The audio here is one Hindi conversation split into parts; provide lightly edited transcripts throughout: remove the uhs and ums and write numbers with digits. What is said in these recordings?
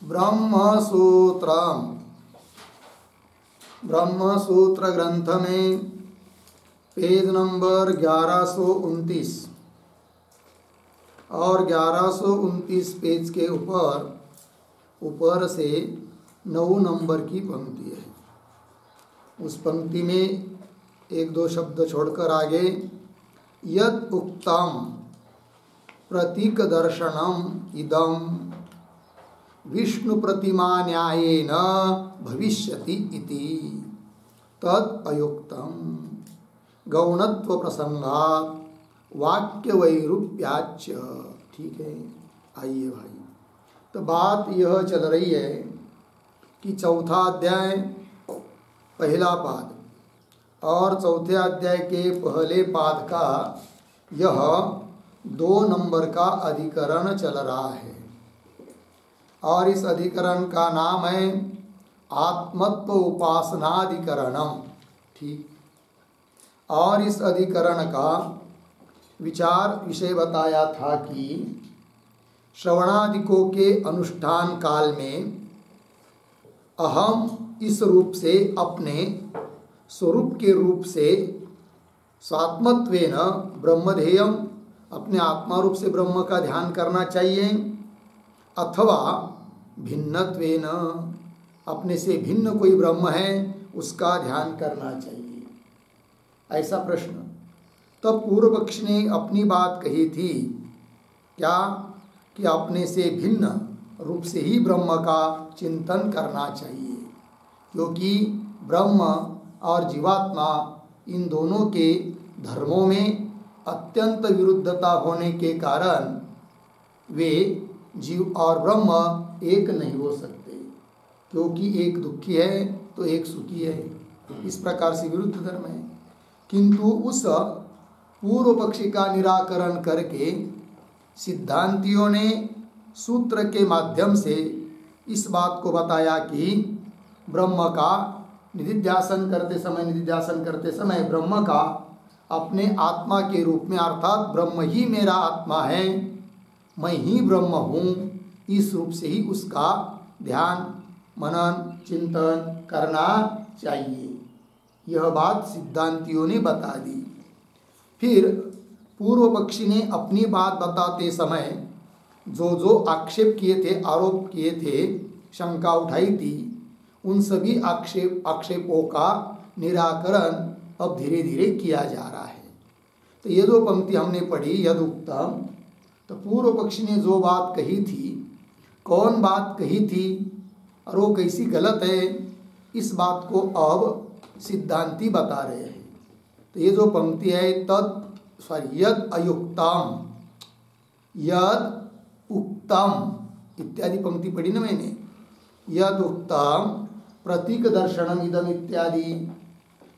ब्रह्मसूत्र ग्रंथ में पेज नंबर 1129 और 1129 पेज के ऊपर से 9 नंबर की पंक्ति है। उस पंक्ति में एक दो शब्द छोड़कर आगे यद उक्तम प्रतीक दर्शनम इदम विष्णु प्रतिमा न्यायेन भविष्यति इति तद अयुक्तम गौणत्व प्रसंगात वाक्य वैरूप्याच। ठीक है, आइए भाई, तो बात यह चल रही है कि चौथा अध्याय पहला पाद और चौथे अध्याय के पहले पाद का यह 2 नंबर का अधिकरण चल रहा है और इस अधिकरण का नाम है आत्मत्व उपासनाधिकरणम। ठीक, और इस अधिकरण का विषय बताया था कि श्रवणादिकों के अनुष्ठान काल में अहम इस रूप से अपने स्वरूप के रूप से स्वात्मत्वेन ब्रह्मधेयम अपने आत्मा रूप से ब्रह्म का ध्यान करना चाहिए अथवा भिन्नत्वेन अपने से भिन्न कोई ब्रह्म है उसका ध्यान करना चाहिए, ऐसा प्रश्न। तब पूर्व पक्ष ने अपनी बात कही थी क्या कि अपने से भिन्न रूप से ही ब्रह्म का चिंतन करना चाहिए, क्योंकि ब्रह्म और जीवात्मा इन दोनों के धर्मों में अत्यंत विरुद्धता होने के कारण वे जीव और ब्रह्म एक नहीं हो सकते, क्योंकि एक दुखी है तो एक सुखी है, इस प्रकार से विरुद्ध धर्म है। किंतु उस पूर्व पक्षी का निराकरण करके सिद्धांतियों ने सूत्र के माध्यम से इस बात को बताया कि ब्रह्म का निधिध्यासन करते समय ब्रह्म का अपने आत्मा के रूप में अर्थात ब्रह्म ही मेरा आत्मा है, मैं ही ब्रह्म हूँ, इस रूप से ही उसका ध्यान मनन चिंतन करना चाहिए। यह बात सिद्धांतियों ने बता दी। फिर पूर्व पक्षी ने अपनी बात बताते समय जो आक्षेप किए थे, आरोप किए थे, शंका उठाई थी, उन सभी आक्षेपों का निराकरण अब धीरे धीरे किया जा रहा है। तो ये जो पंक्ति हमने पढ़ी यद उक्तम, तो पूर्व पक्षी ने जो बात कही थी, कौन बात कही थी और वो कैसी गलत है, इस बात को अब सिद्धांती बता रहे हैं। तो ये जो पंक्ति है यद अयुक्तम यद उक्तम इत्यादि पंक्ति पढ़ी ना मैंने, यद उक्तम प्रतीक दर्शनम इदम इत्यादि।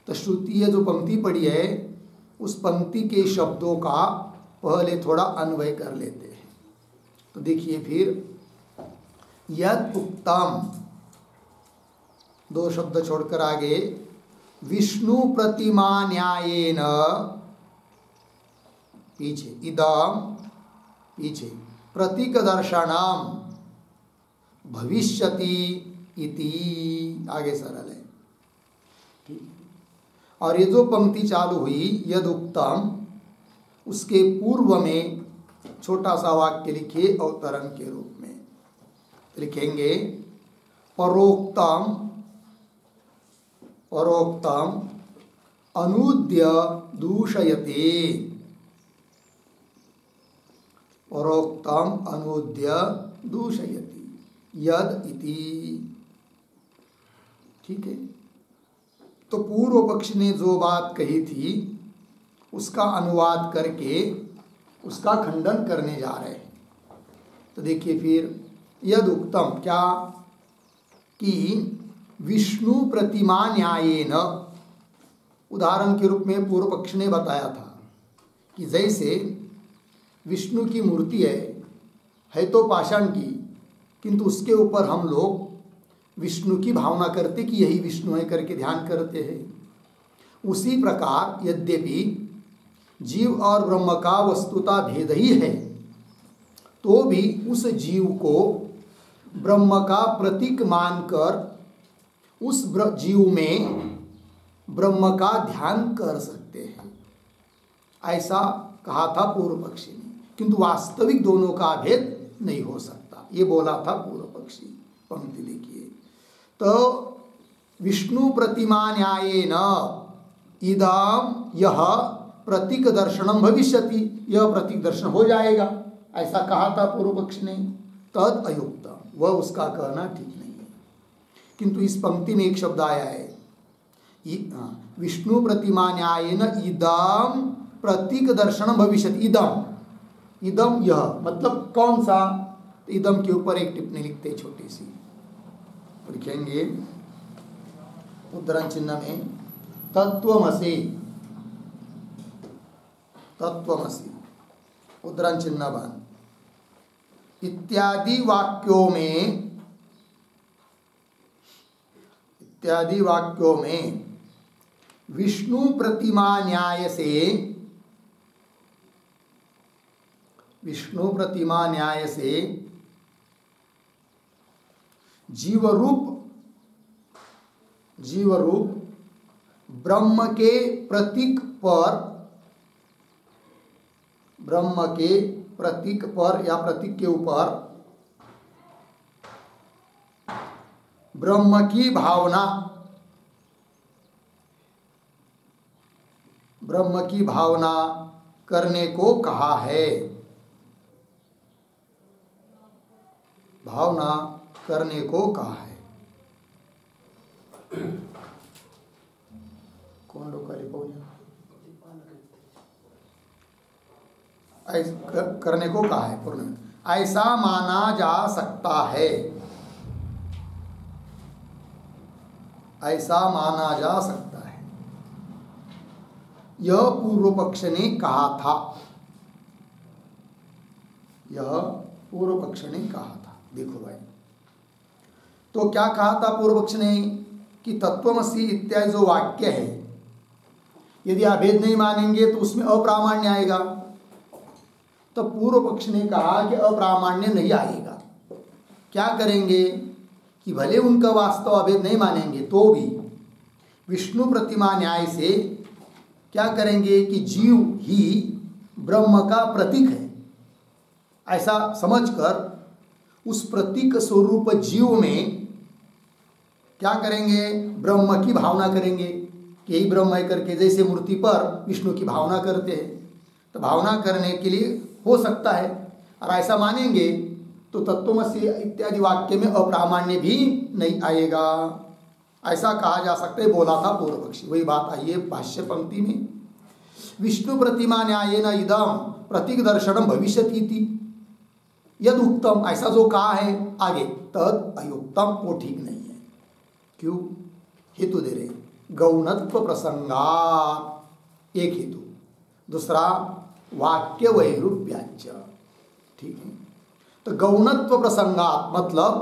तो श्रुति जो पंक्ति पढ़ी है उस पंक्ति के शब्दों का पहले थोड़ा अन्वय कर लेते हैं। तो देखिए फिर यद उक्तम 2 शब्द छोड़कर आगे विष्णु प्रतिमा न्यायेन पीछे इदम पीछे प्रतीक दर्शनम भविष्यति इति आगे सरल है। ठीक, और ये जो पंक्ति चालू हुई यद उक्तम, उसके पूर्व में छोटा सा वाक्य लिखिए अवतरण के रूप में। लिखेंगे परोक्तम अनुद्य दूषयते, परोक्तम अनुद्य दूषयति यद इति। ठीक है, तो पूर्व पक्ष ने जो बात कही थी उसका अनुवाद करके उसका खंडन करने जा रहे हैं। तो देखिए फिर यद उक्तम क्या कि विष्णु प्रतिमा न्यायेन, उदाहरण के रूप में पूर्व पक्ष ने बताया था कि जैसे विष्णु की मूर्ति है तो पाषाण की, किंतु उसके ऊपर हम लोग विष्णु की भावना करते कि यही विष्णु है करके ध्यान करते हैं। उसी प्रकार यद्यपि जीव और ब्रह्म का वस्तुता भेद ही है, तो भी उस जीव को ब्रह्म का प्रतीक मानकर उस जीव में ब्रह्म का ध्यान कर सकते हैं, ऐसा कहा था पूर्व पक्षी ने। किंतु वास्तविक दोनों का भेद नहीं हो सकता, ये बोला था पूर्व पक्षी। पंक्ति देखिए, तो विष्णु प्रतिमा न्यायेन इदम यह प्रतीक दर्शनम भविष्यति, यह प्रतीक दर्शन हो जाएगा, ऐसा कहा था पूर्व पक्ष ने। तद अयुक्त, वह उसका कहना ठीक नहीं है। किंतु इस पंक्ति में एक शब्द आया है, विष्णु प्रतिमा न्यायेन इदम प्रतीक दर्शनम भविष्यति। इदम, इदम यह मतलब कौन सा? इदम के ऊपर एक टिप्पणी लिखते छोटी सी, लिखेंगे उद्धरण चिन्ह में, तत्वमसि, तत्वमसि उद्धरण चिन्ह बन, इत्यादि वाक्यों में, इत्यादि वाक्यों में विष्णु प्रतिमा न्याय से, विष्णु प्रतिमा न्याय से जीवरूप, जीवरूप ब्रह्म के प्रतीक पर, ब्रह्म के प्रतीक पर या प्रतीक के ऊपर ब्रह्म की भावना, ब्रह्म की भावना करने को कहा है, भावना करने को कहा है। कौन लोग करे करने को कहा है, पूर्ण ऐसा माना जा सकता है, ऐसा माना जा सकता है, यह पूर्व पक्ष ने कहा था, यह पूर्व पक्ष ने कहा था। देखो भाई, तो क्या कहा था पूर्व पक्ष ने कि तत्वमसि इत्यादि जो वाक्य है, यदि अभेद नहीं मानेंगे तो उसमें अप्रामाण्य आएगा। तो पूर्व पक्ष ने कहा कि अप्रामाण्य नहीं आएगा, क्या करेंगे कि भले उनका वास्तव अभेद नहीं मानेंगे तो भी विष्णु प्रतिमा न्याय से क्या करेंगे कि जीव ही ब्रह्म का प्रतीक है, ऐसा समझकर उस प्रतीक स्वरूप जीव में क्या करेंगे, ब्रह्म की भावना करेंगे कि यही ब्रह्म है करके, जैसे मूर्ति पर विष्णु की भावना करते हैं। तो भावना करने के लिए हो सकता है, और ऐसा मानेंगे तो तत्वमसि इत्यादि वाक्य में अप्रामाण्य भी नहीं आएगा, ऐसा कहा जा सकता है, बोला था पूर्व पक्षी। वही बात आई है भाष्य पंक्ति में, विष्णु प्रतिमा न्यायेन इदम प्रतीक दर्शनम भविष्यति यद उत्तम, ऐसा जो कहा है आगे, तद अयुक्तम, वो ठीक नहीं है। क्यों? हेतु दे रहे, गौणत्व प्रसंगात, एक हेतु, दूसरा वाक्य वैरूप्याच्य, ठीक है। तो गौणत्व प्रसंगात मतलब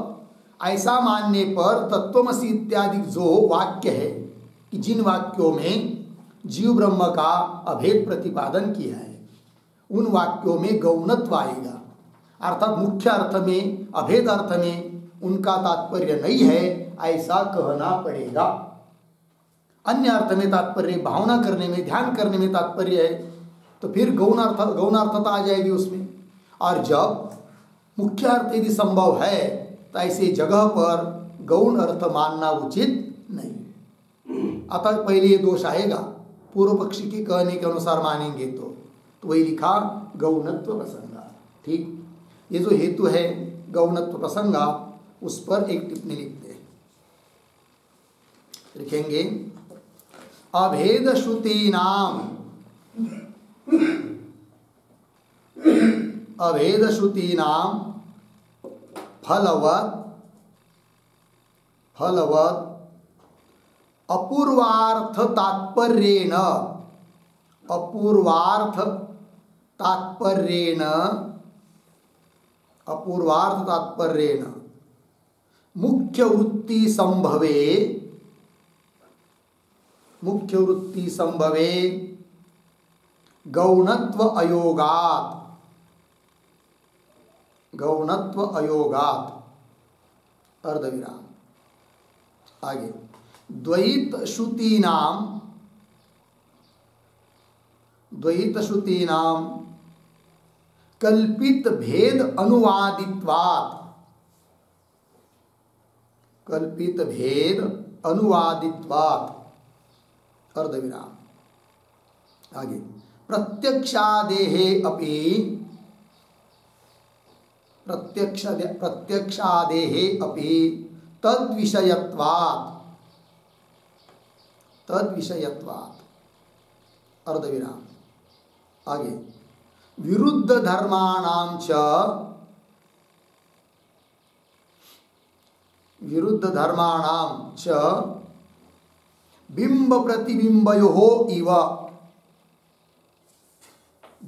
ऐसा मानने पर तत्वमसि इत्यादि जो वाक्य है कि जिन वाक्यों में जीव ब्रह्म का अभेद प्रतिपादन किया है, उन वाक्यों में गौणत्व आएगा, अर्थात मुख्य अर्थ में, अभेद अर्थ में उनका तात्पर्य नहीं है, ऐसा कहना पड़ेगा। अन्य अर्थ में तात्पर्य, भावना करने में, ध्यान करने में तात्पर्य है, तो फिर गौणार्थता आ जाएगी उसमें। और जब मुख्य अर्थ यदि संभव है तो ऐसे जगह पर गौण अर्थ मानना उचित नहीं। अतः पहले ये दोष आएगा, पूर्व पक्षी के कहने के अनुसार मानेंगे तो वही लिखा गौणत्व प्रसंगा, ठीक। ये जो हेतु है गौणत्व प्रसंगा, उस पर एक टिप्पणी लिखते हैं, लिखेंगे अभेद श्रुति नाम, अभेद श्रुति नाम फलवत, फलवत अपूर्वार्थ तात्पर्येण, अपूर्वार्थ तात्पर्येण, अपूर्वार्थ तात्पर्येण मुख्य वृत्ति संभवे, मुख्य वृत्ति संभवे गौणत्व अयोगात, गौणत्व अयोगात अर्धविराम। आगे द्वैत श्रुतीनाम कल्पित भेद अनुवादित्वात्, कल्पित भेद अनुवादित्वात्, अर्धविराम। आगे प्रत्यक्षादेहे अपि, प्रत्यक्षादेहे अपि तद्विषयत्वात्, तद्विषयत्वात्, अर्धविराम। आगे विरुद्ध धर्माणां च, विरुद्ध धर्माणां च बिंब प्रतिबिंबयोः इव,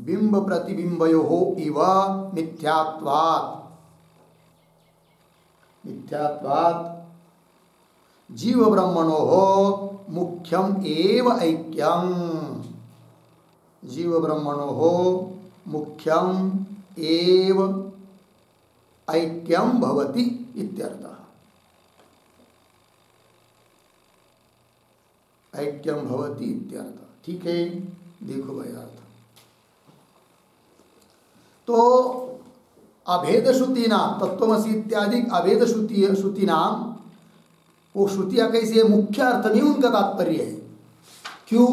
बिंब प्रतिबिंबयोः इव मिथ्यात्वात्, मिथ्यात्वात् जीव ब्रह्मणोः मुख्यम एव ऐक्यम, जीव ब्रह्मणोः मुख्यम एव ऐक्यम भवति इत्यर्थः। ऐक्यम भवति इत्यर्थः। ठीक है, देखो भाई अर्थ। तो अभेद श्रुति नाम तत्वमसि इत्यादि अभेद श्रुति नाम, वो श्रुतियां कैसी है? मुख्य अर्थ में उनका तात्पर्य है। क्यों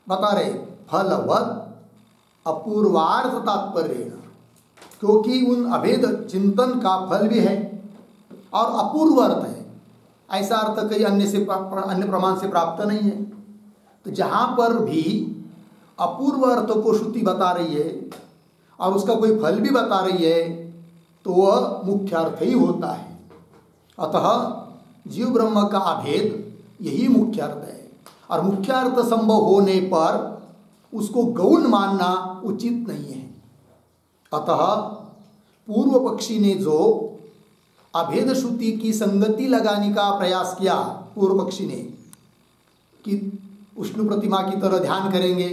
बता रहे? फलवत अपूर्वार्थ तात्पर्य, क्योंकि उन अभेद चिंतन का फल भी है और अपूर्व अर्थ है। ऐसा अर्थ कई अन्य प्रमाण से प्राप्त नहीं है। तो जहां पर भी अपूर्व अर्थ को श्रुति बता रही है और उसका कोई फल भी बता रही है तो वह मुख्य अर्थ ही होता है। अतः जीव ब्रह्म का अभेद यही मुख्य अर्थ है, और मुख्य अर्थ संभव होने पर उसको गौण मानना उचित नहीं है। अतः पूर्व पक्षी ने जो अभेद श्रुति की संगति लगाने का प्रयास किया, पूर्व पक्षी ने, कि विष्णु प्रतिमा की तरह ध्यान करेंगे,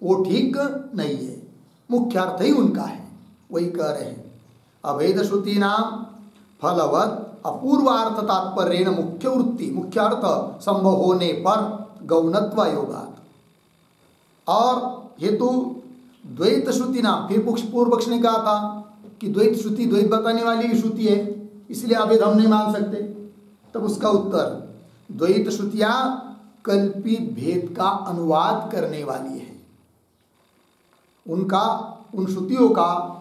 वो ठीक नहीं है। मुख्य अर्थ ही उनका है, वही कह रहे हैं। अभेद श्रुति नाम फलवत अपूर्वार्थ तात्पर्य मुख्य वृत्ति, मुख्य अर्थ संभव होने पर गौणत्व योगात्। और हेतु द्वैत श्रुति नाम, फिर पूर्व पक्ष ने कहा था कि द्वैत श्रुति द्वैत बताने वाली भी श्रुति है, इसलिए अभेद हम नहीं मान सकते। तब उसका उत्तर, द्वैत श्रुतियां कल्पित भेद का अनुवाद करने वाली है। उनका, उन श्रुतियों का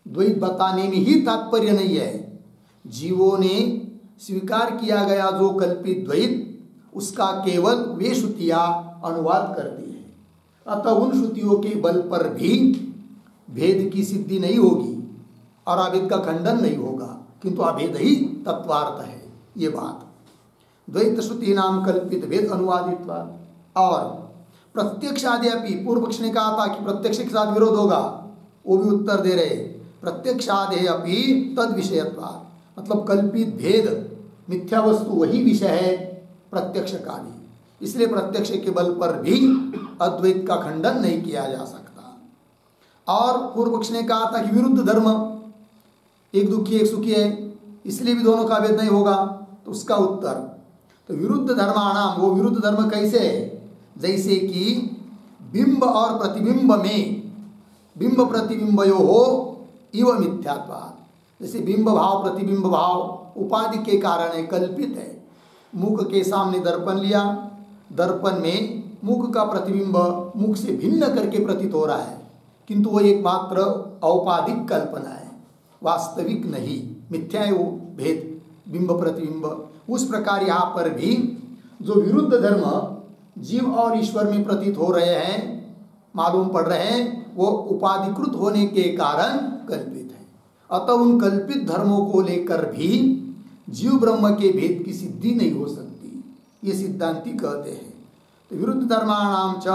द्वैत बताने में ही तात्पर्य नहीं है। जीवों ने स्वीकार किया गया जो कल्पित द्वैत, उसका केवल वे श्रुतियां अनुवाद करती है। अतः उन श्रुतियों के बल पर भी भेद की सिद्धि नहीं होगी और अभेद का खंडन नहीं होगा, किंतु अभेद ही तत्वार्थ है। ये बात द्वैत श्रुति नाम कल्पित भेद अनुवादित्वा। और प्रत्यक्ष आदि अपि, पूर्व पक्ष ने कहा था कि प्रत्यक्ष के साथ विरोध होगा, वो भी उत्तर दे रहे प्रत्यक्ष आदि अपि तद विषयत्वा, मतलब कल्पित भेद मिथ्या वस्तु वही विषय है प्रत्यक्ष का भी, इसलिए प्रत्यक्ष के बल पर भी अद्वैत का खंडन नहीं किया जा सकता। और पूर्व पक्ष ने कहा था कि विरुद्ध धर्म, एक दुखी एक सुखी है, इसलिए भी दोनों का भेद नहीं होगा। तो उसका उत्तर, तो विरुद्ध धर्माणाम, वो विरुद्ध धर्म कैसे है? जैसे कि बिंब और प्रतिबिंब में बिंब प्रतिबिंबयो हो इव मिथ्यात्वात्, जैसे बिंब भाव प्रतिबिंब भाव उपाधि के कारण है, कल्पित है। मुख के सामने दर्पण लिया, दर्पण में मुख का प्रतिबिंब मुख से भिन्न करके प्रतीत हो रहा है, किंतु वो एकमात्र औपाधिक कल्पना है, वास्तविक नहीं, मिथ्या है वो भेद बिंब प्रतिबिंब। उस प्रकार यहाँ पर भी जो विरुद्ध धर्म जीव और ईश्वर में प्रतीत हो रहे हैं, मालूम पड़ रहे हैं, वो उपाधिकृत होने के कारण कल्पित है। अतः उन कल्पित धर्मों को लेकर भी जीव ब्रह्म के भेद की सिद्धि नहीं हो सकती, ये सिद्धांती कहते हैं। तो विरुद्ध धर्माणाम च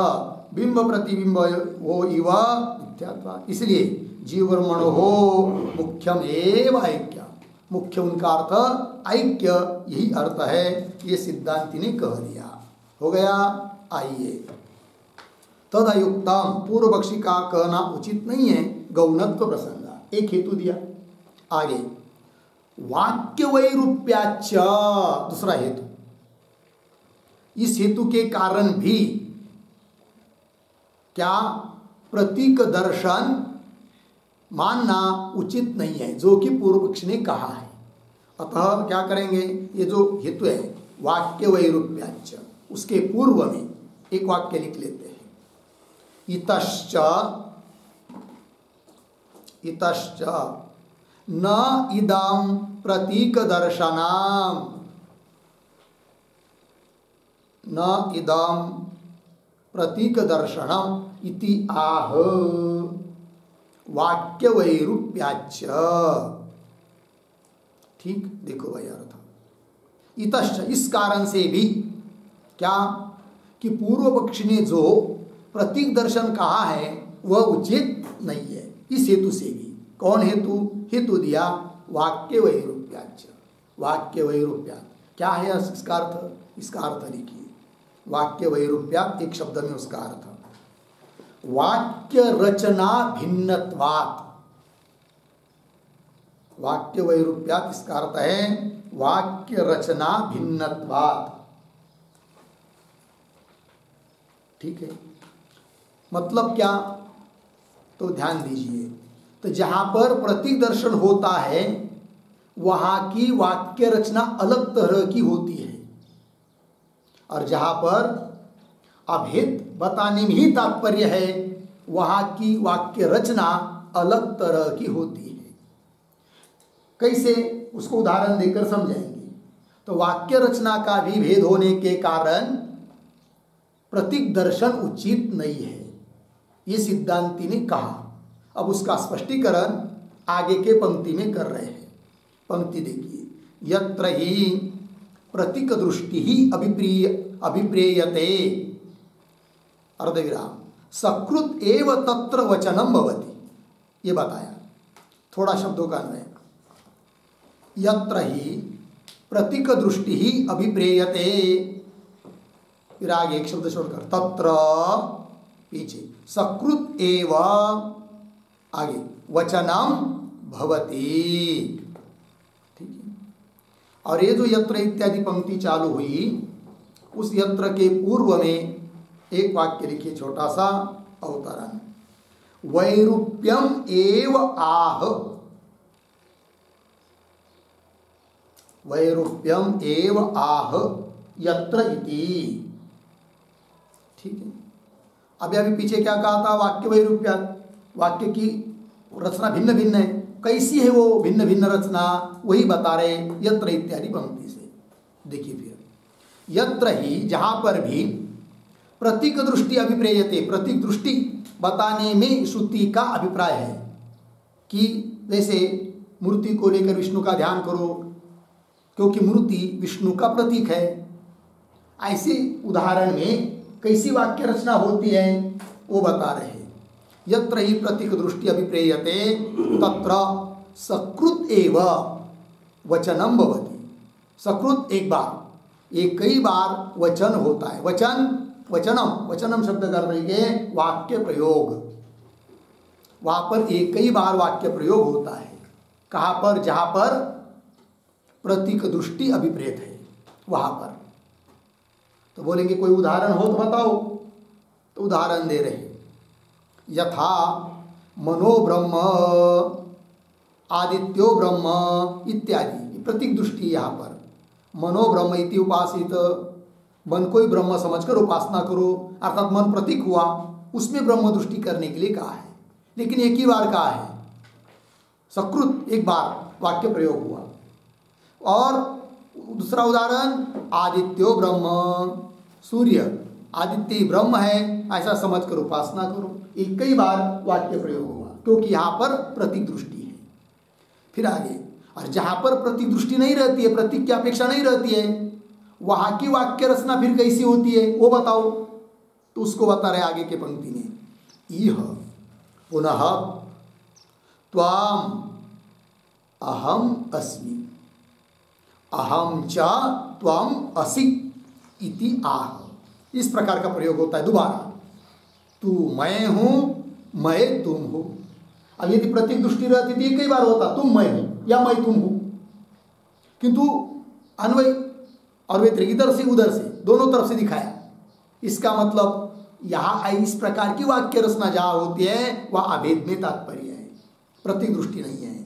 बिंब प्रतिबिंब वो इव मिथ्यात्वात्, इसलिए जीव ब्रह्मणो हो मुख्यम एव ऐक्य, मुख्य उनका अर्थ ऐक्य यही अर्थ है, ये सिद्धांति ने कह दिया। हो गया। आइए, तदयुक्तम, पूर्व पक्षी का कहना उचित नहीं है, गौणत्व प्रसंग, एक हेतु दिया। आगे वाक्य वैरूप्याच, दूसरा हेतु, इस हेतु के कारण भी क्या प्रतीक दर्शन मानना उचित नहीं है, जो कि पूर्व पक्ष ने कहा है। अतः क्या करेंगे, ये जो हेतु है वाक्य वैरूप्याच, उसके पूर्व में एक वाक्य लिख लेते हैं, इतश्च इतश्च न इदं प्रतीक दर्शनम, न इदं प्रतीक दर्शनम इति आह वाक्य वैरूप्याच। ठीक, देखो भाई अर्थ, इतश्च, इस कारण से भी क्या कि पूर्व पक्ष ने जो प्रतीक दर्शन कहा है वह उचित नहीं है। इस हेतु से भी, कौन हेतु, हेतु दिया वाक्य वैरूप्याच, वाक्य वैरूप्याच क्या है इसका अर्थ, इसका अर्थ लिखिए, वाक्य वैरूप्याच एक शब्द में उसका अर्थ वाक्य रचना भिन्नत्वात्, वाक्य वैरूप्याच इसका अर्थ है वाक्य रचना भिन्नत्वात्। ठीक है, मतलब क्या, तो ध्यान दीजिए, तो जहां पर प्रतीक दर्शन होता है वहां की वाक्य रचना अलग तरह की होती है, और जहां पर अभेद बताने में ही तात्पर्य है वहां की वाक्य रचना अलग तरह की होती है। कैसे, उसको उदाहरण देकर समझाएंगे। तो वाक्य रचना का भी भेद होने के कारण प्रतीक दर्शन उचित नहीं है, ये सिद्धांती ने कहा। अब उसका स्पष्टीकरण आगे के पंक्ति में कर रहे हैं। पंक्ति देखिए, यत्र ही प्रतीक दृष्टि ही अभिप्रेयते अर्धविराम सकृत एव तत्र वचनम भवति, ये बताया। थोड़ा शब्दों का अन्वय, यत्र ही प्रतीक दृष्टि ही अभिप्रेयते, फिर आगे एक शब्द छोड़कर तत्र, पीछे सकृत एव, आगे वचनम भवति। ठीक है, और ये जो यत्र इत्यादि पंक्ति चालू हुई, उस यत्र के पूर्व में एक वाक्य लिखिए, छोटा सा अवतरण, वैरूप्यम एव आह, वैरूप्यम एव आह यत्र इति। ठीक है, अभी पीछे क्या कहा था, वाक्य वैरूप्य, वाक्य की रचना भिन्न भिन्न है, कैसी है वो भिन्न भिन्न रचना, वही बता रहे यत्र इत्यादि पंक्ति से। देखिए फिर, यत्र ही, जहां पर भी प्रतीक दृष्टि अभिप्रेयते, प्रतीक दृष्टि बताने में श्रुति का अभिप्राय है कि जैसे मूर्ति को लेकर विष्णु का ध्यान करो क्योंकि मूर्ति विष्णु का प्रतीक है, ऐसे उदाहरण में कैसी वाक्य रचना होती है वो बता रहे हैं। यत्र ही प्रतीक दृष्टि अभिप्रेयते तत्र सकृत एव वचनम भवति, सकृत एक बार, ये कई बार वचन होता है, वचन, वचनम, वचनम शब्द कर रहे वाक्य प्रयोग, वहां पर एक कई बार वाक्य प्रयोग होता है। कहाँ पर, जहां पर प्रतीक दृष्टि अभिप्रेत है वहां पर। तो बोलेंगे कोई उदाहरण हो तो बताओ, तो उदाहरण दे रहे, यथा मनो ब्रह्म, आदित्यो ब्रह्म इत्यादि, प्रतीक दृष्टि यहाँ पर। मनो ब्रह्म इति उपासित, मन को ही ब्रह्म समझकर उपासना करो, अर्थात मन प्रतीक हुआ, उसमें ब्रह्म दृष्टि करने के लिए कहा है, लेकिन एक ही बार कहा है, सकृत एक बार वाक्य प्रयोग हुआ। और दूसरा उदाहरण, आदित्यो ब्रह्म, सूर्य आदित्य ब्रह्म है ऐसा समझकर उपासना करो, एक कई बार वाक्य प्रयोग हुआ क्योंकि यहाँ पर प्रतीक दृष्टि है। फिर आगे, और जहाँ पर प्रतीक दृष्टि नहीं रहती है, प्रतीक की अपेक्षा नहीं रहती है, वहाँ की वाक्य रचना फिर कैसी होती है वो बताओ। तो उसको बता रहे आगे के पंक्ति में, इह पुनः त्वाम अहम अस्मि, अहम च त्वम असि इति आह, इस प्रकार का प्रयोग होता है दोबारा। तू मैं हूं, मैं तुम हो। अब यदि प्रतीक दृष्टि रहती थी कई बार होता तुम मैं हूं या मैं तुम हूं, किंतु अन्वय और व्यतिरिक इधर से उधर से दोनों तरफ से दिखाया। इसका मतलब यहाँ इस प्रकार की वाक्य रचना जहाँ होती है वह अभेद में तात्पर्य है, प्रतीक दृष्टि नहीं है।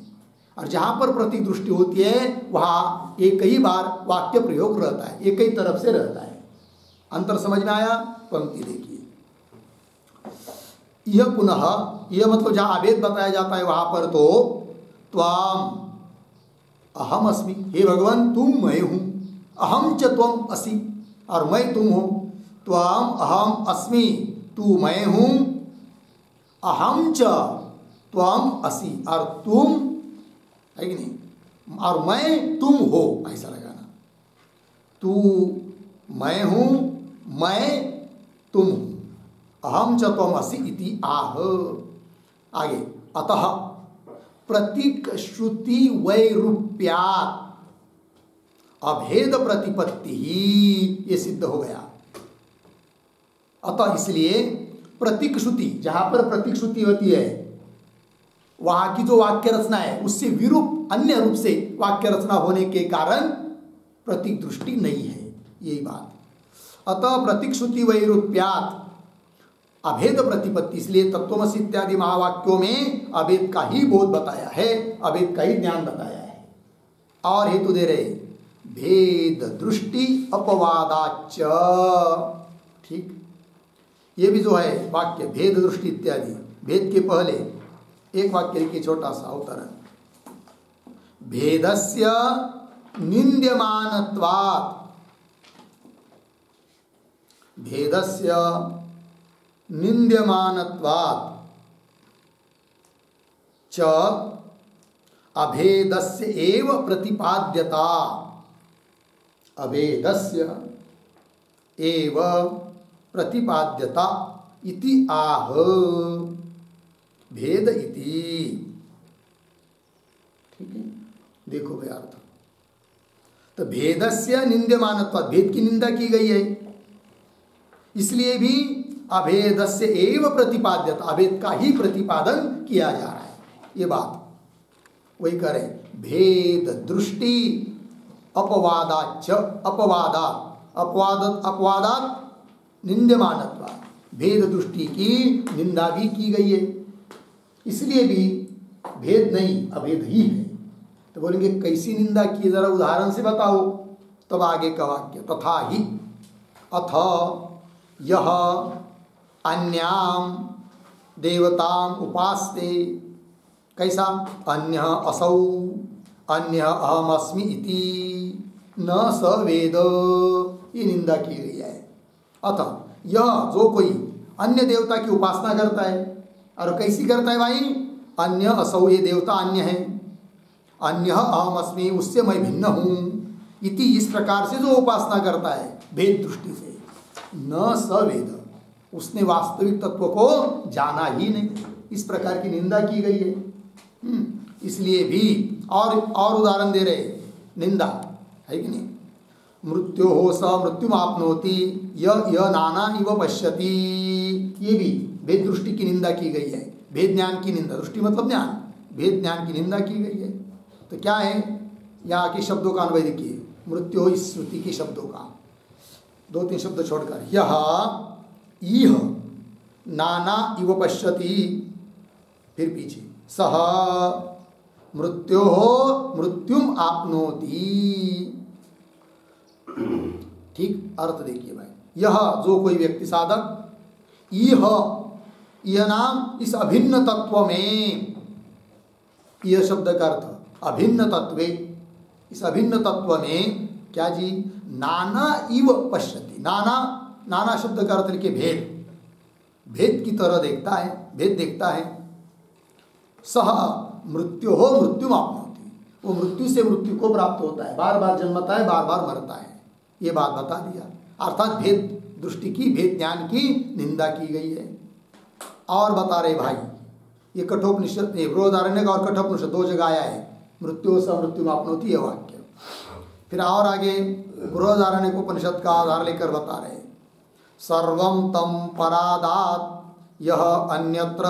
और जहाँ पर प्रतीक दृष्टि होती है वहाँ एक ही बार वाक्य प्रयोग रहता है, एक ही तरफ से रहता है। अंतर समझ में आया? पंक्ति देखिए, यह पुनः, यह मतलब जहाँ अभेद बताया जाता है वहाँ पर तो त्वाम अहम अस्मि, हे भगवान तुम मैं हूँ, अहम च त्वम असि, और मैं तुम हो। त्वाम अहम अस्मि, तू मैं हूँ, अहम च त्वम असि, और तुम है कि नहीं, और मैं तुम हो, ऐसा लगाना। तू मैं हूँ, मैं तुम हूँ, अहम च त्वम असि इति आह। आगे, अतः प्रतीक श्रुति वैरूप्यात् अभेद प्रतिपत्ति ही, ये सिद्ध हो गया। अतः इसलिए प्रतीक श्रुति, जहां पर प्रतीक श्रुति होती है वहां की जो वाक्य रचना है उससे विरूप अन्य रूप से वाक्य रचना होने के कारण प्रतीक दृष्टि नहीं है, यही बात। अतः प्रतीक श्रुति वैरूप्यात् अभेद प्रतिपत्ति, इसलिए तत्त्वमसि इत्यादि महावाक्यों में अभेद का ही बोध बताया है, अभेद का ही ज्ञान बताया है। और हेतु दे रहे भेद दृष्टि अपवादाच, ठीक। ये भी जो है वाक्य भेद दृष्टि इत्यादि, भेद के पहले एक वाक्य लिखिए, छोटा सा अवतरण, भेदस्य निन्द्यमानत्वात्, भेदस्य निन्द्यमानत्वात् च अभेदस्य एव प्रतिपाद्यता, अभेदस्य एव प्रतिपाद्यता इति आह, भेद इति। ठीक है, देखो भाई अर्थ, तो भेदस्य निन्द्यमानत्वात्, भेद की निंदा की गई है, इसलिए भी अभेदस्य एव प्रतिपाद्यता, अभेद का ही प्रतिपादन किया जा रहा है। ये बात वही करें, भेद दृष्टि अपवादाच, अपवादात, अपवादात निन्द्यमानत्वात्, भेद दृष्टि की निंदा भी की गई है, इसलिए भी भेद नहीं अभेद ही है। तो बोलेंगे कैसी निंदा की, जरा उदाहरण से बताओ। तब आगे का वाक्य, तथा ही अथ यह अन्याम देवताम उपास्ते, कैसा, अन्य असौ अन्य अहम अस्मि इति न स वेद, ये निंदा की गई है। अतः यह जो कोई अन्य देवता की उपासना करता है, और कैसी करता है भाई, अन्य असौ, ये देवता अन्य है, अन्य अहम अस्मि, उससे मैं भिन्न हूँ, इति इस प्रकार से जो उपासना करता है भेद दृष्टि से, न स वेद, उसने वास्तविक तत्व को जाना ही नहीं, इस प्रकार की निंदा की गई है। इसलिए भी और उदाहरण दे रहे, निंदा है कि नहीं, मृत्यु हो स मृत्यु आपनोति य नाना इव पश्यति, ये भी भेद दृष्टि की निंदा की गई है, भेद ज्ञान की निंदा, दृष्टि मतलब ज्ञान, भेद ज्ञान की निंदा की गई है। तो क्या है, यहाँ के शब्दों का अन्वय देखिए, मृत्यु हो इस श्रुति के शब्दों का, 2-3 शब्द छोड़कर, यह इह नाना इव पश्यति, फिर पीछे सह मृत्यो मृत्युम आपनोति। ठीक, अर्थ देखिए भाई, यह जो कोई व्यक्ति साधक, यह नाम इस अभिन्न तत्व में, यह शब्द का अर्थ अभिन्न तत्वे, इस अभिन्न तत्व में क्या जी, नाना इव पश्यति, नाना शब्द का अर्थ लिखिए भेद, भेद की तरह देखता है, भेद देखता है। सह मृत्यु हो मृत्यु आपनोति, वो मृत्यु से मृत्यु को प्राप्त होता है, बार बार जन्मता है, बार बार मरता है, ये बात बता दिया। अर्थात भेद दृष्टि की, भेद ज्ञान की निंदा की गई है। और बता रहे भाई, ये कठोपनिषद, बृहदारण्यक और कठोपनिषद 2 जगह आया है, मृत्यु स मृत्यु आपनोति, यह वाक्य। फिर और आगे बृहदारण्यक उपनिषद का आधार लेकर बता रहे, सर्वं तम परादात यह अन्यत्र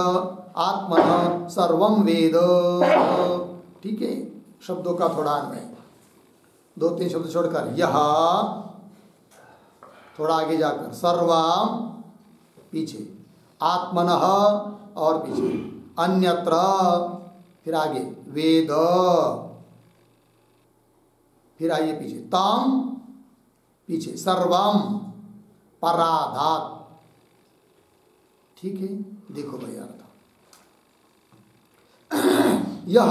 आत्मन सर्वं वेद। ठीक है, शब्दों का थोड़ा अन्वय, 2-3 शब्द छोड़कर, यह थोड़ा आगे जाकर, सर्वम पीछे, आत्मनः और पीछे, अन्यत्र फिर आगे, वेद फिर आइए पीछे, तम पीछे, सर्वम पराधात। ठीक है, देखो भाई अर्थ, यह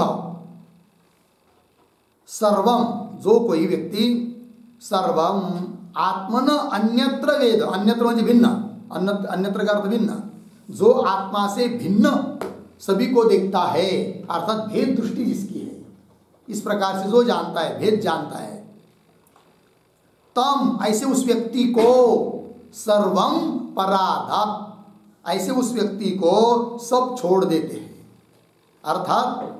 सर्वम, जो कोई व्यक्ति, सर्वम आत्मन अन्यत्र वेद, अन्यत्र म्हणजे भिन्न, अन्यत्र का अर्थ भिन्न, जो आत्मा से भिन्न सभी को देखता है, अर्थात भेद दृष्टि जिसकी है, इस प्रकार से जो जानता है, भेद जानता है, तम ऐसे उस व्यक्ति को, सर्वम पराधात ऐसे उस व्यक्ति को सब छोड़ देते हैं, अर्थात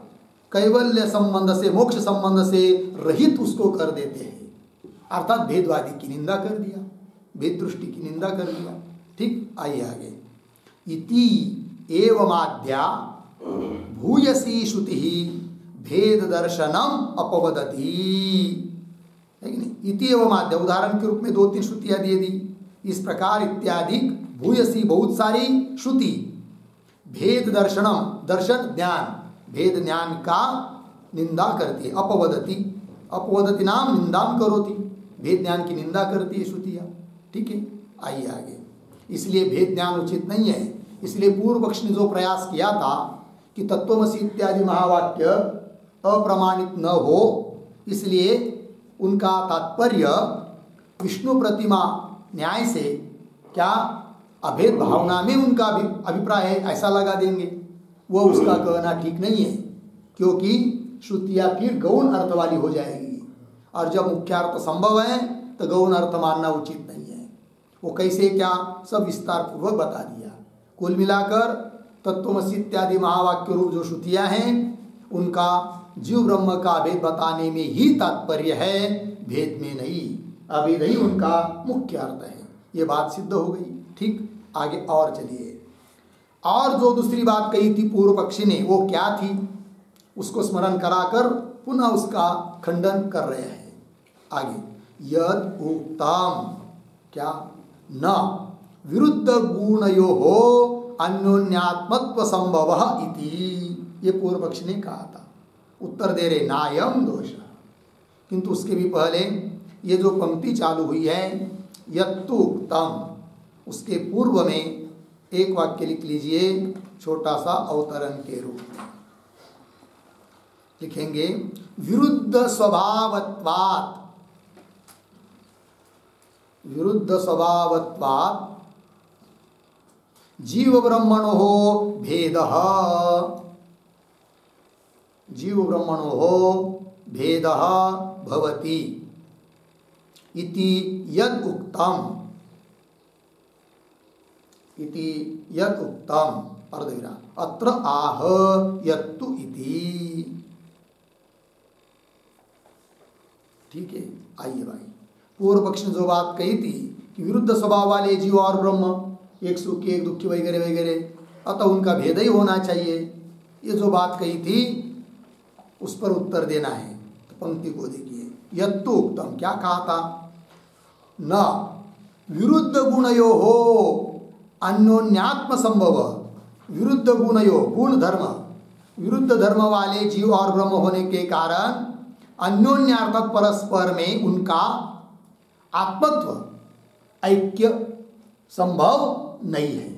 कैवल्य संबंध से, मोक्ष संबंध से रहित उसको कर देते हैं, अर्थात भेदवादी की निंदा कर दिया, भेद दृष्टि की निंदा कर दिया। ठीक, आइए आगे, इति एवमाद्या भूयसी श्रुति भेद दर्शनम अपवदति, है कि नहीं? इति एवमाद्या, उदाहरण के रूप में 2-3 श्रुतियां दे दी, इस प्रकार इत्यादि भूयसी बहुत सारी श्रुति, भेद दर्शनम, दर्शन ज्ञान, भेद ज्ञान का निंदा करती है, अपवदति, अपवदति नाम निंदाम करोति, भेद ज्ञान की निंदा करती है श्रुतियां। ठीक है, आइए आगे, इसलिए भेद ज्ञान उचित नहीं है, इसलिए पूर्व पक्ष ने जो प्रयास किया था कि तत्वमसि इत्यादि महावाक्य अप्रमाणित न हो, इसलिए उनका तात्पर्य विष्णु प्रतिमा न्याय से क्या अभेद भावना में उनका अभिप्राय है, ऐसा लगा देंगे, वह उसका कहना ठीक नहीं है, क्योंकि श्रुतियाँ फिर गौण अर्थ वाली हो जाएगी, और जब मुख्यार्थ संभव है तो गौण अर्थ मानना उचित नहीं है। वो कैसे क्या, सब विस्तार पूर्वक बता दिया। कुल मिलाकर तत्वमसि इत्यादि महावाक्य रूप जो श्रुतियाँ हैं, उनका जीव ब्रह्म का भेद बताने में ही तात्पर्य है, भेद में नहीं, अभेद ही उनका मुख्य अर्थ है। ये बात सिद्ध हो गई। ठीक, आगे और चलिए, और जो दूसरी बात कही थी पूर्व पक्षी ने, वो क्या थी, उसको स्मरण कराकर पुनः उसका खंडन कर रहे हैं। आगे, यद उक्तम, क्या, न विरुद्ध गुणयो हो अन्योन्यात्मत्व संभव इति, ये पूर्व पक्षी ने कहा था। उत्तर दे रहे नायम दोष, किंतु उसके भी पहले ये जो पंक्ति चालू हुई है यत्तु उक्तम, उसके पूर्व में एक वाक्य लिख लीजिए, छोटा सा अवतरण के रूप में लिखेंगे, विरुद्ध स्वभावत्वात्, विरुद्ध स्वभावत्वात् जीव ब्रह्मणो भेदः, जीव ब्रह्मणो भेदः भवति इति यद उक्तम, इति यद उक्तम अर्धविराम अत्र आह यत्तु इति। ठीक है, आइए भाई, पूर्व पक्ष ने जो बात कही थी कि विरुद्ध स्वभाव वाले जीव और ब्रह्म, एक सुखी एक दुखी वगैरह वगैरह, अतः उनका भेद ही होना चाहिए, ये जो बात कही थी उस पर उत्तर देना है। तो पंक्ति को देखिए, यत्तु उक्तम, क्या कहा था, न विरुद्ध गुणयो हो अन्योन्यात्म संभव, विरुद्ध गुणयो, गुण धर्म, विरुद्ध धर्म वाले जीव और ब्रह्म होने के कारण अन्योन्यार्थक परस्पर में उनका आत्मत्व ऐक्य संभव नहीं है।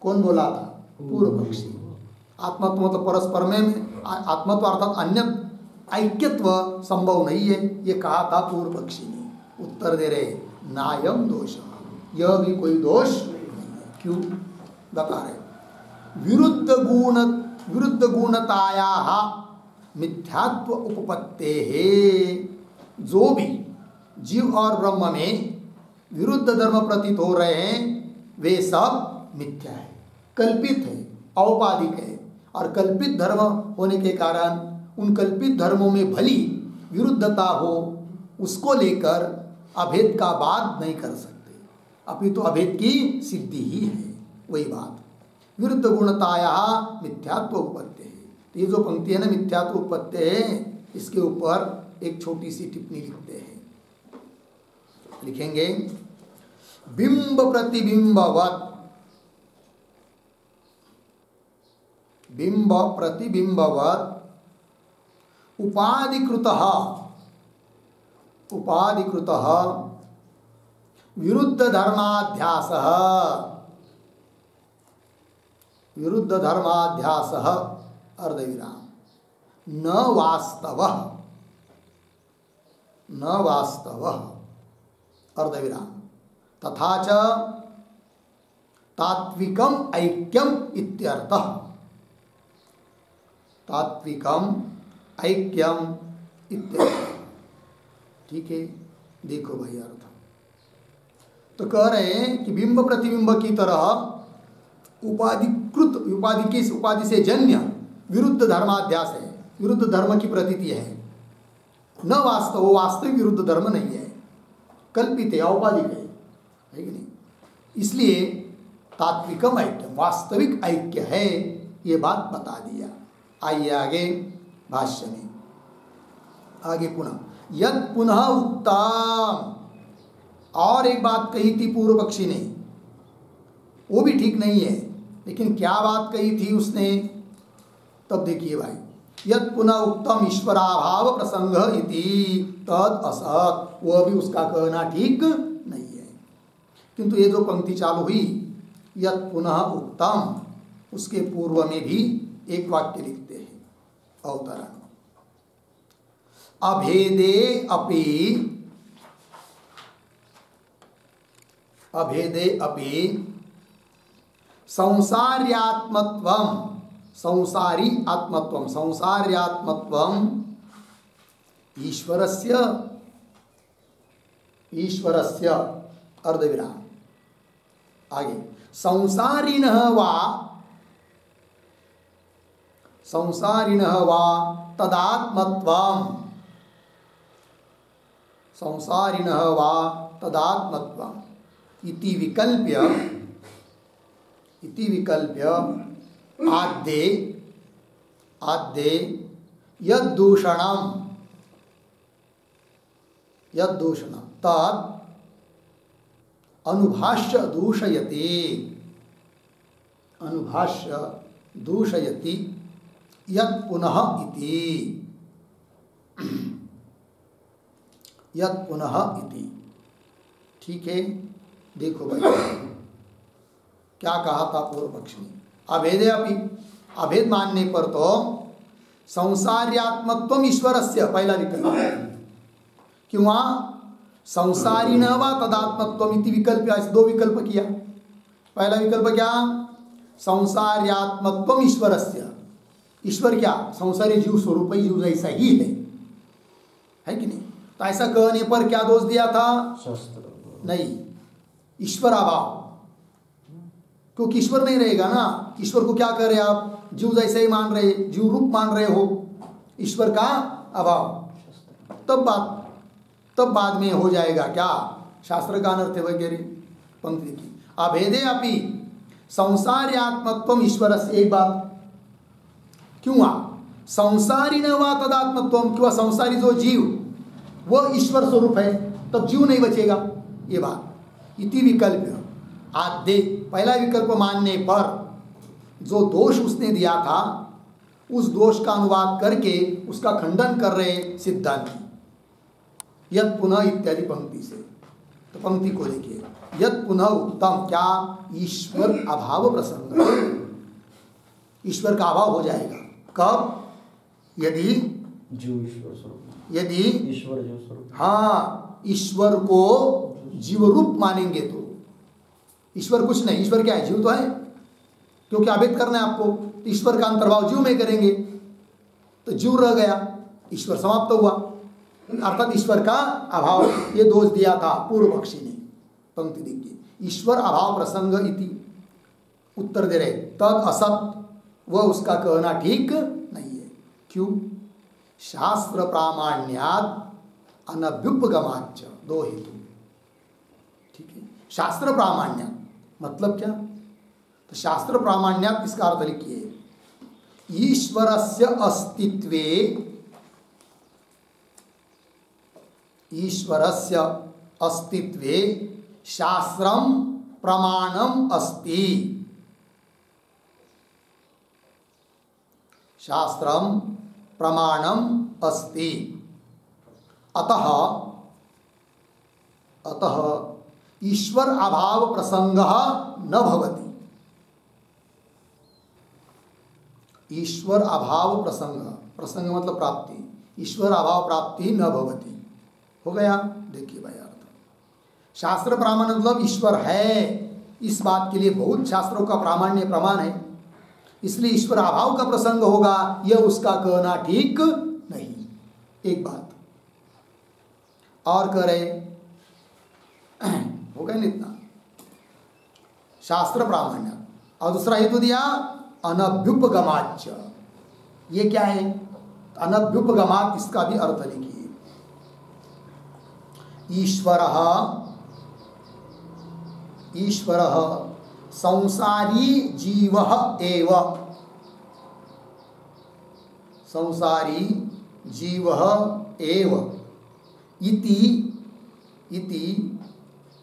कौन बोला था, पूर्व पक्षी। आत्मत्व मतलब परस्पर में आत्मत्व अर्थात अन्य ऐक्यत्व संभव नहीं है, ये कहा था पूर्व पक्षी ने। उत्तर दे रहे नायम दोष, यह भी कोई दोष नहीं है। क्यों, बता रहे, विरुद्ध गुणताया मिथ्यात्व उपपत्ते है, जो भी जीव और ब्रह्म में विरुद्ध धर्म प्रतीत हो रहे हैं वे सब मिथ्या है, कल्पित है, औपाधिक है, और कल्पित धर्म होने के कारण उन कल्पित धर्मों में भली विरुद्धता हो, उसको लेकर अभेद का वाद नहीं कर सकते, अपितु तो अभेद की सिद्धि ही है। वही बात, विरुद्ध गुणताया मिथ्यात्व उपपत्ति है। तो ये जो पंक्ति है ना, मिथ्यात्व उपपत्ति है, इसके ऊपर एक छोटी सी टिप्पणी लिखते हैं। लिखेंगे बिंब प्रतिबिंबवत, बिंब प्रतिबिंबवत उपाधिकृतः विरुद्ध धर्माध्यासः अर्धविराम न वास्तवः अर्धविराम तथा च तात्विकम ऐक्यम इत्यर्थः। तात्विकम ऐक्यम इत्यर्थः। ठीक है, देखो भाई अर्थ तो कह रहे हैं कि बिंब प्रतिबिंब की तरह उपाधि से जन्य विरुद्ध धर्माध्यास है, विरुद्ध धर्म की प्रतीति है। न वास्तविक विरुद्ध धर्म नहीं है, कल्पित है, औपाधिक है कि नहीं। इसलिए तात्विकम ऐक्य वास्तविक ऐक्य है, ये बात बता दिया। आइए आगे भाष्य में, आगे पुनः यद पुनः उत्तम, और एक बात कही थी पूर्व पक्षी ने, वो भी ठीक नहीं है, लेकिन क्या बात कही थी उसने, तब देखिए भाई। यद पुनः उत्तम ईश्वराभाव प्रसंग इति तद असत, वह भी उसका कहना ठीक नहीं है। किंतु ये जो पंक्ति चालू हुई यद पुनः उत्तम, उसके पूर्व में भी एक वाक्य लिखते हैं अवतरण। अभेदे अपि संसार्यात्मत्वम ईश्वरस्य अर्धविराम। आगे संसारिणः वा तदात्मत्वम इति विकल्प्य आद्ये यद्दूषणं तद अनुभाष्य दूषयति यत् पुनः इति। ठीक है, देखो भाई क्या कहा था पूर्व पक्ष ने। अभेदे अपि, अभेद मानने पर तो संसार्यात्मत्वम ईश्वरस्य पहला विकल्प, कि वहाँ संसारी न वा तदात्मत्वम इति विकल्प, ऐसे दो विकल्प किया। पहला विकल्प क्या, संसार्यात्मत्वम ईश्वरस्य, ईश्वर क्या संसारी जीव स्वरूप ही जीव जैसा ही है कि नहीं। तो ऐसा कहने पर क्या दोष दिया था, नहीं, ईश्वर अभाव, क्योंकि ईश्वर नहीं रहेगा ना। ईश्वर को क्या कर रहे आप, जीव जैसे ही मान रहे, जीव रूप मान रहे हो, ईश्वर का अभाव। तब बाद में हो जाएगा क्या, शास्त्र का अनर्थ वगैरह पंक्ति की। अभेदे अपि संसार्यात्मत्वम ईश्वरस्य, एक बात क्यों संसारी न वा तदात्मत्वम, क्यों संसारी जो जीव वह ईश्वर स्वरूप है, तब जीव नहीं बचेगा, ये बात। इति विकल्प आद्य, पहला विकल्प मानने पर जो दोष उसने दिया था उस दोष का अनुवाद करके उसका खंडन कर रहे सिद्धांती। यद पुनः इत्यादि पंक्ति से, तो पंक्ति को देखिए, यद पुनः उत्तम, क्या ईश्वर अभाव प्रसंग, ईश्वर का अभाव हो जाएगा कब, यदि ईश्वर जीव स्वरूप, हाँ, ईश्वर को जीव रूप मानेंगे तो। ईश्वर कुछ नहीं, ईश्वर क्या है, जीव तो है, क्योंकि अभेद करना है आपको। ईश्वर का अंतर्भाव जीव में करेंगे तो जीव रह गया, ईश्वर समाप्त हुआ, अर्थात ईश्वर का अभाव। ये दोष दिया था पूर्व पक्षी ने। पंक्ति देखिए, ईश्वर अभाव प्रसंग इति, उत्तर दे रहे तद असत, वह उसका कहना ठीक नहीं है। क्यों, शास्त्र प्रामाण्यात अनभ्युपगमाच, दो हेतु। ठीक है, शास्त्र प्रामाण्यात मतलब क्या, तो शास्त्र प्रामाण्यात इसका अर्थ लिखिए, ईश्वरस्य अस्तित्वे ईश्वरस्य अस्तित्वे शास्त्रम प्रमाणम अस्ति। शास्त्रम प्रमाणम अस्ति। अतः ईश्वर अभाव प्रसंगः न भवति। ईश्वर अभाव प्रसंग, प्रसंग मतलब प्राप्ति, ईश्वर अभाव प्राप्ति न भवति। हो गया। देखिए भाई अर्थ, शास्त्र प्रामाण्य मतलब ईश्वर है, इस बात के लिए बहुत शास्त्रों का प्रामाण्य प्रमाण है, इसलिए ईश्वर अभाव का प्रसंग होगा यह उसका कहना ठीक नहीं। एक बात और कह रहे, हो गया ना इतना, शास्त्र प्रामाण्य। और दूसरा हेतु दिया अनभ्युपगमाच्च। ये क्या है? अनभ्युपगमात्, इसका भी अर्थ लिखिए। ईश्वरः संसारी जीवः एव। संसारी जीवः एव इति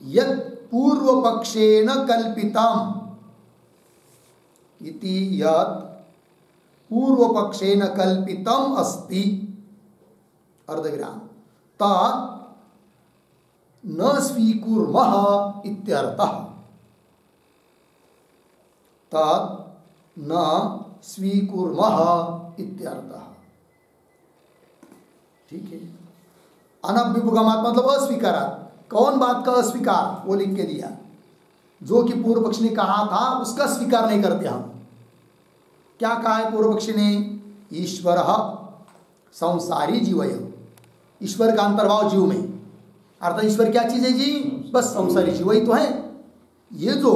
यत् पूर्वपक्षेन कल्पितम्, इति यत् पूर्वपक्षेन कल्पितम् अस्ति, अर्धविराम, तत् न स्वीकुर्मः इत्यर्थः। तत् न स्वीकुर्मः इत्यर्थः। ठीक है। अनभ्युपगमात् मतलब अस्वीकारात्। कौन बात का अस्वीकार? वो लिख के दिया, जो कि पूर्व पक्ष ने कहा था उसका स्वीकार नहीं करते हम। क्या कहा है पूर्व पक्षी ने? ईश्वरः संसारी जीवय। ईश्वर का अंतर्भाव जीव में, अर्थात ईश्वर क्या चीज है जी? बस संसारी जीव ही तो है। ये जो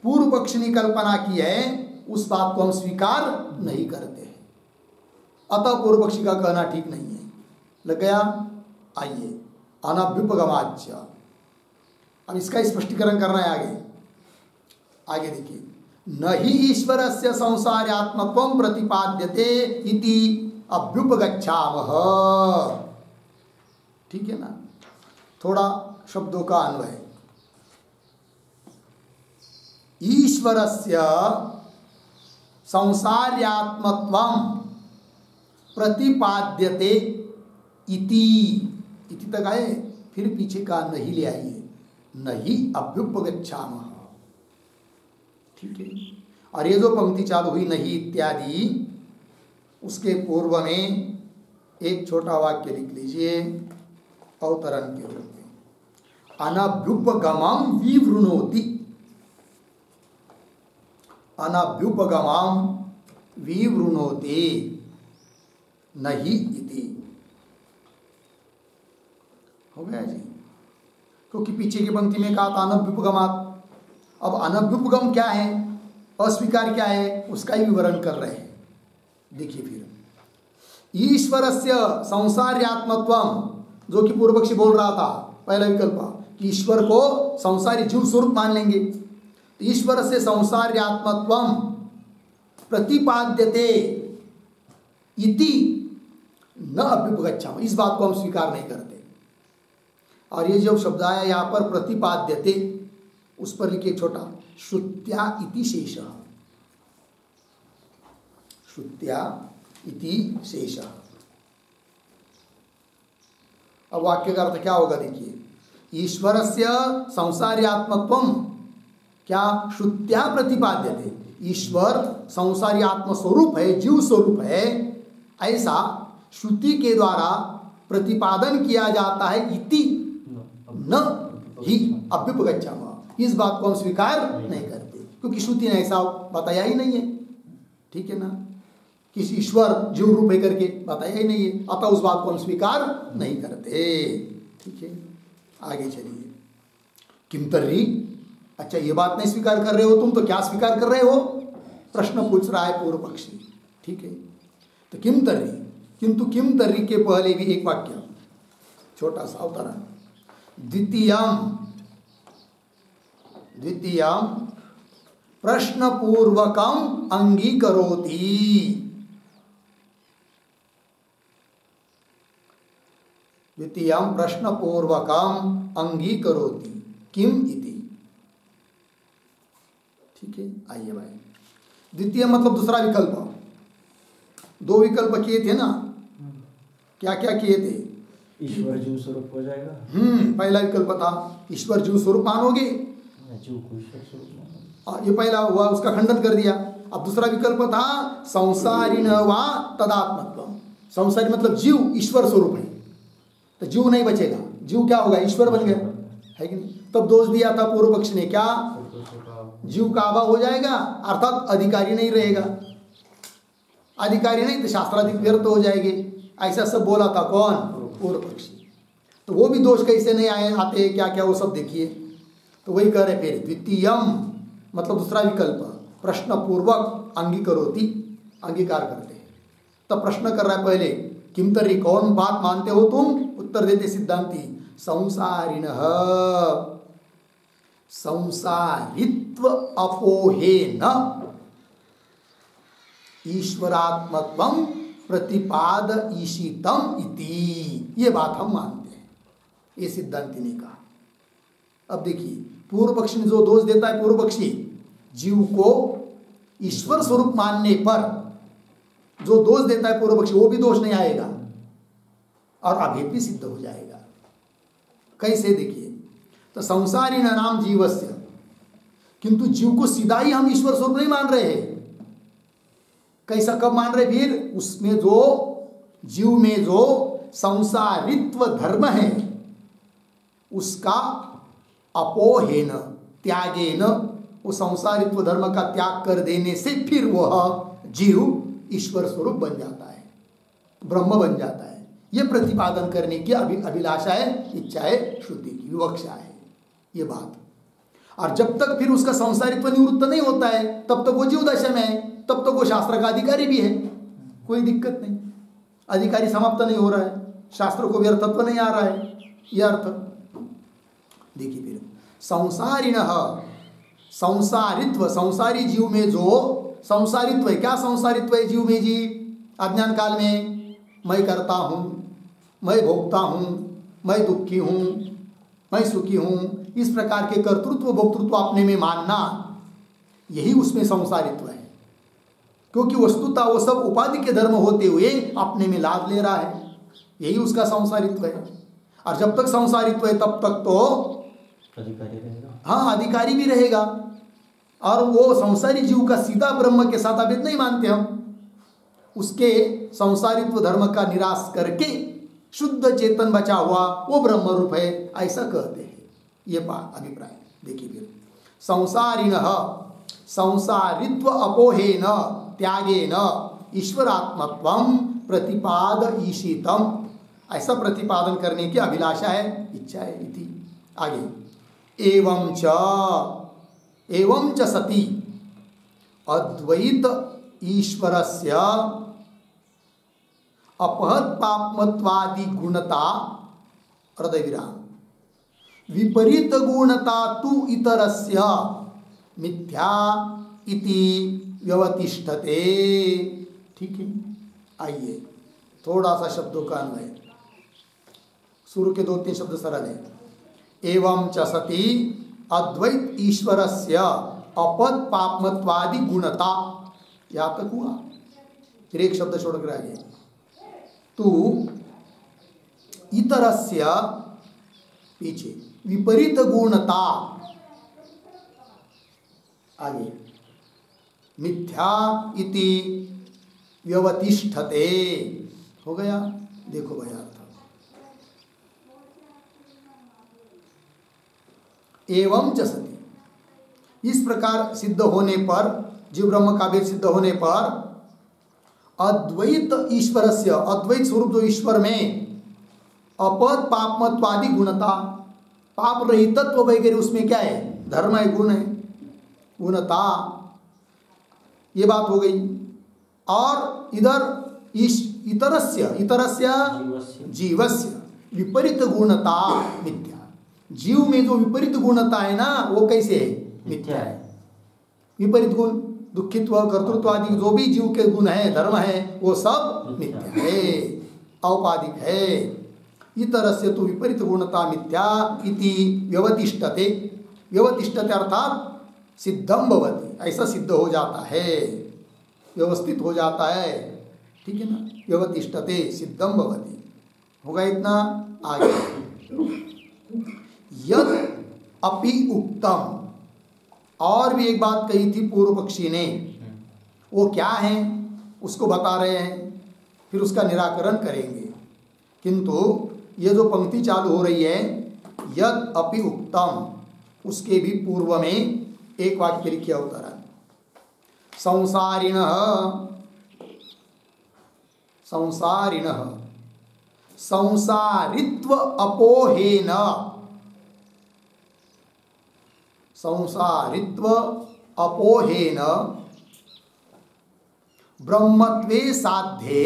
पूर्व पक्ष ने कल्पना की है उस बात को हम स्वीकार नहीं करते हैं, अतः पूर्व पक्षी का कहना ठीक नहीं है। लग गया? आइए, अनभ्युपगमाच्च। अब इसका स्पष्टीकरण करना है आगे। आगे देखिए, न ही ईश्वरस्य संसारात्मत्वं प्रतिपाद्यते इति अभ्युपगच्छामः। ठीक है ना? थोड़ा शब्दों का अन्वय। ईश्वरस्य संसार्यात्मत्वं प्रतिपाद्यते इति तक आए, फिर पीछे का नहीं ले आइए, नहीं अभ्युपगच्छामः। ठीक है। और ये जो पंक्ति चालू हुई नहीं इत्यादि, उसके पूर्व में एक छोटा वाक्य लिख लीजिए अवतरण के रूप में। अनभ्युपगमं विवृणोति। अनभ्युपगमं विवृणोति नहीं इति। हो गया जी? क्योंकि पीछे की पंक्ति में कहा था अनभ्युपगमात्। अब अनभ्युपगम क्या है, अस्वीकार क्या है, उसका ही विवरण कर रहे हैं। देखिए फिर, ईश्वरस्य संसार्यात्मत्वं, जो कि पूर्व पक्षी बोल रहा था पहला विकल्प कि ईश्वर को संसारी जीव स्वरूप मान लेंगे। ईश्वर से संसार्यात्मत्वं प्रतिपाद्यते इति न अभ्युपगच्छामः, इस बात को हम स्वीकार नहीं करते। और ये जो शब्द आया यहाँ पर प्रतिपाद्यते, उस पर लिखिए छोटा श्रुत्या इति शेषः। श्रुत्या इति शेषः। अब वाक्य का अर्थ क्या होगा देखिए, ईश्वरस्य संसार्यात्मत्वं क्या श्रुत्या प्रतिपाद्यते। ईश्वर संसारी आत्म स्वरूप है, जीव स्वरूप है, ऐसा श्रुति के द्वारा प्रतिपादन किया जाता है। इति न ही अभ्युपगच्छामः, इस बात को हम स्वीकार नहीं करते, क्योंकि श्रुति ने ऐसा बताया ही नहीं है। ठीक है ना? किसी ईश्वर जीव रूप है करके बताया ही नहीं है, अतः उस बात को हम स्वीकार नहीं करते। ठीक है, आगे चलिए। किम तर्हि, अच्छा ये बात नहीं स्वीकार कर रहे हो तुम, तो क्या स्वीकार कर रहे हो? प्रश्न पूछ रहा है पूर्व पक्षी। ठीक है, तो किम तर्हि, किंतु किम तर्हि के पहले भी एक वाक्य छोटा सा अवतरण। द्वितीयम प्रश्नपूर्वकम अंगीकरोति। द्वितीयं प्रश्नपूर्वकम अंगीकरोति किम इति। ठीक है, आइए भाई। द्वितीय मतलब दूसरा विकल्प। दो विकल्प किए थे ना, क्या क्या किए थे? ईश्वर जीव स्वरूप हो जाएगा। पहला विकल्प था ईश्वर जीव स्वरूप मानोगे, जीव को ईश्वर स्वरूप। ये पहला हुआ, उसका खंडन कर दिया। अब दूसरा विकल्प था संसारिण वा तदात्मत्वम। संसारी मतलब जीव ईश्वर स्वरूप है, तो जीव नहीं बचेगा, जीव क्या होगा? ईश्वर बन गया, है कि नहीं? तब दोष दिया था पूर्व पक्ष ने, क्या? जीव का अभाव हो जाएगा, अर्थात अधिकारी नहीं रहेगा। अधिकारी नहीं तो शास्त्राधिक व्यर्थ हो जाएंगे, ऐसा सब बोला था। कौन? पूर्व पक्षी। तो वो भी दोष कैसे नहीं आते हैं, क्या क्या वो सब देखिए। तो वही कह रहे फिर द्वितीयम मतलब दूसरा विकल्प, प्रश्न पूर्वक अंगीकरोति, अंगीकार करते हैं। तब प्रश्न कर रहा है पहले, किम तर्हि, कौन बात मानते हो तुम? उत्तर देते सिद्धांती, संसारिणः संसारित्व अपोहेन ईश्वरात्मत्वं प्रतिपादयिषितम् इति। ये बात हम मानते हैं, ये सिद्धांति ने कहा। अब देखिए, पूर्व पक्षी ने जो दोष देता है, पूर्व पक्षी जीव को ईश्वर स्वरूप मानने पर जो दोष देता है पूर्व पक्षी, वो भी दोष नहीं आएगा और अभेद भी सिद्ध हो जाएगा। कैसे? देखिए, तो संसारी नाम जीवस्य, किंतु जीव को सीधा ही हम ईश्वर स्वरूप नहीं मान रहे हैं। कैसा, कब मान रहे? फिर उसमें जो जीव में जो संसारित्व धर्म है उसका अपोहेन त्यागेन, वो संसारित्व धर्म का त्याग कर देने से फिर वह जीव ईश्वर स्वरूप बन जाता है, ब्रह्म बन जाता है। ये प्रतिपादन करने की अभिलाषा है, इच्छा है, शुद्धि की विवक्षा है ये बात। और जब तक फिर उसका संसारित्व निवृत्त नहीं होता है तब तक वो जीव दशा में है, तब तक वो शास्त्र का अधिकारी भी है, कोई दिक्कत नहीं। अधिकारी समाप्त नहीं हो रहा है, शास्त्र को व्यर्थत्व नहीं आ रहा है, यह अर्थ। देखिए फिर संसारिणः, संसारित्व, संसारी जीव में जो संसारित्व है, क्या संसारित्व है जीव में? जी अज्ञान काल में मैं करता हूँ, मैं भोगता हूँ, मैं दुखी हूँ, मैं सुखी हूँ, इस प्रकार के कर्तृत्व भोक्तृत्व अपने में मानना, यही उसमें संसारित्व है। क्योंकि वस्तुतः वो सब उपाधि के धर्म होते हुए अपने में लाभ ले रहा है, यही उसका संसारित्व है। और जब तक संसारित्व है तब तक तो अधिकारी रहेगा। हाँ, अधिकारी भी रहेगा। और वो संसारी जीव का सीधा ब्रह्म के साथ अभेद नहीं मानते हम, उसके संसारित्व धर्म का निराश करके शुद्ध चेतन बचा हुआ वो ब्रह्म रूप है, ऐसा कहते हैं। ये अभिप्राय। देखिए फिर संसारिणः संसारित्व अपोहेन त्यागेन ईश्वरात्मत्वं प्रतिपादयिषितम्, ऐसा प्रतिपादन करने की अभिलाषा है, इच्छा है इति। आगे, एवं च सति अद्वैत ईश्वरस्य अपहत पापमत्वादि गुणता, हृदय विराम, विपरीत गुणता तु इतरस्य मिथ्या इति व्यवतिष्ठते। ठीक है, आइए थोड़ा सा शब्दों का अन्वय, शुरू के 2-3 शब्द सरल है। एवं च सति अद्वैत ईश्वरस्य अपद पापमत्वादि गुणता, यहां तक हुआ। फिर एक शब्द छोड़कर आगे, तू इतरस्य पीछे विपरीत गुणता, आगे मिथ्या इति व्यवतिष्ठते। हो गया, देखो भाई अर्थ। एवं च सति, इस प्रकार सिद्ध होने पर, जीव ब्रह्म का भेद सिद्ध होने पर, अद्वैत ईश्वरस्य, अद्वैत स्वरूप जो ईश्वर में, अपद पापमत्वादि गुणता, पाप रहितत्व वगैरह उसमें क्या है? धर्म है, गुण है, गुणता, ये बात हो गई। और इधर इतरस्य जीवस्य विपरीत गुणता मिथ्या, जीव में जो विपरीत गुणता है ना, वो कैसे है? मिथ्या है। विपरीत गुण, दुखित्व, कर्तृत्व आदि जो भी जीव के गुण है, धर्म है, वो सब मिथ्या है, औपाधिक है। इतरस्य तु विपरीत गुणता मिथ्या इति व्यवतिष्ठते। व्यवतिष्ठते अर्थात सिद्धम भवति, ऐसा सिद्ध हो जाता है, व्यवस्थित हो जाता है, ठीक है ना। व्यवतिष्ठते सिद्धम भवति, होगा इतना। आगे यद अपि उक्तम, और भी एक बात कही थी पूर्व पक्षी ने, वो क्या है उसको बता रहे हैं, फिर उसका निराकरण करेंगे। किंतु ये जो पंक्ति चालू हो रही है यद अपि उक्तम, उसके भी पूर्व में एक वाक्य लिखे अवतरण, संसारिणः संसारिणः संसारित्व अपोहेन, संसारित्व अपोहेन ब्रह्मत्वे साध्ये,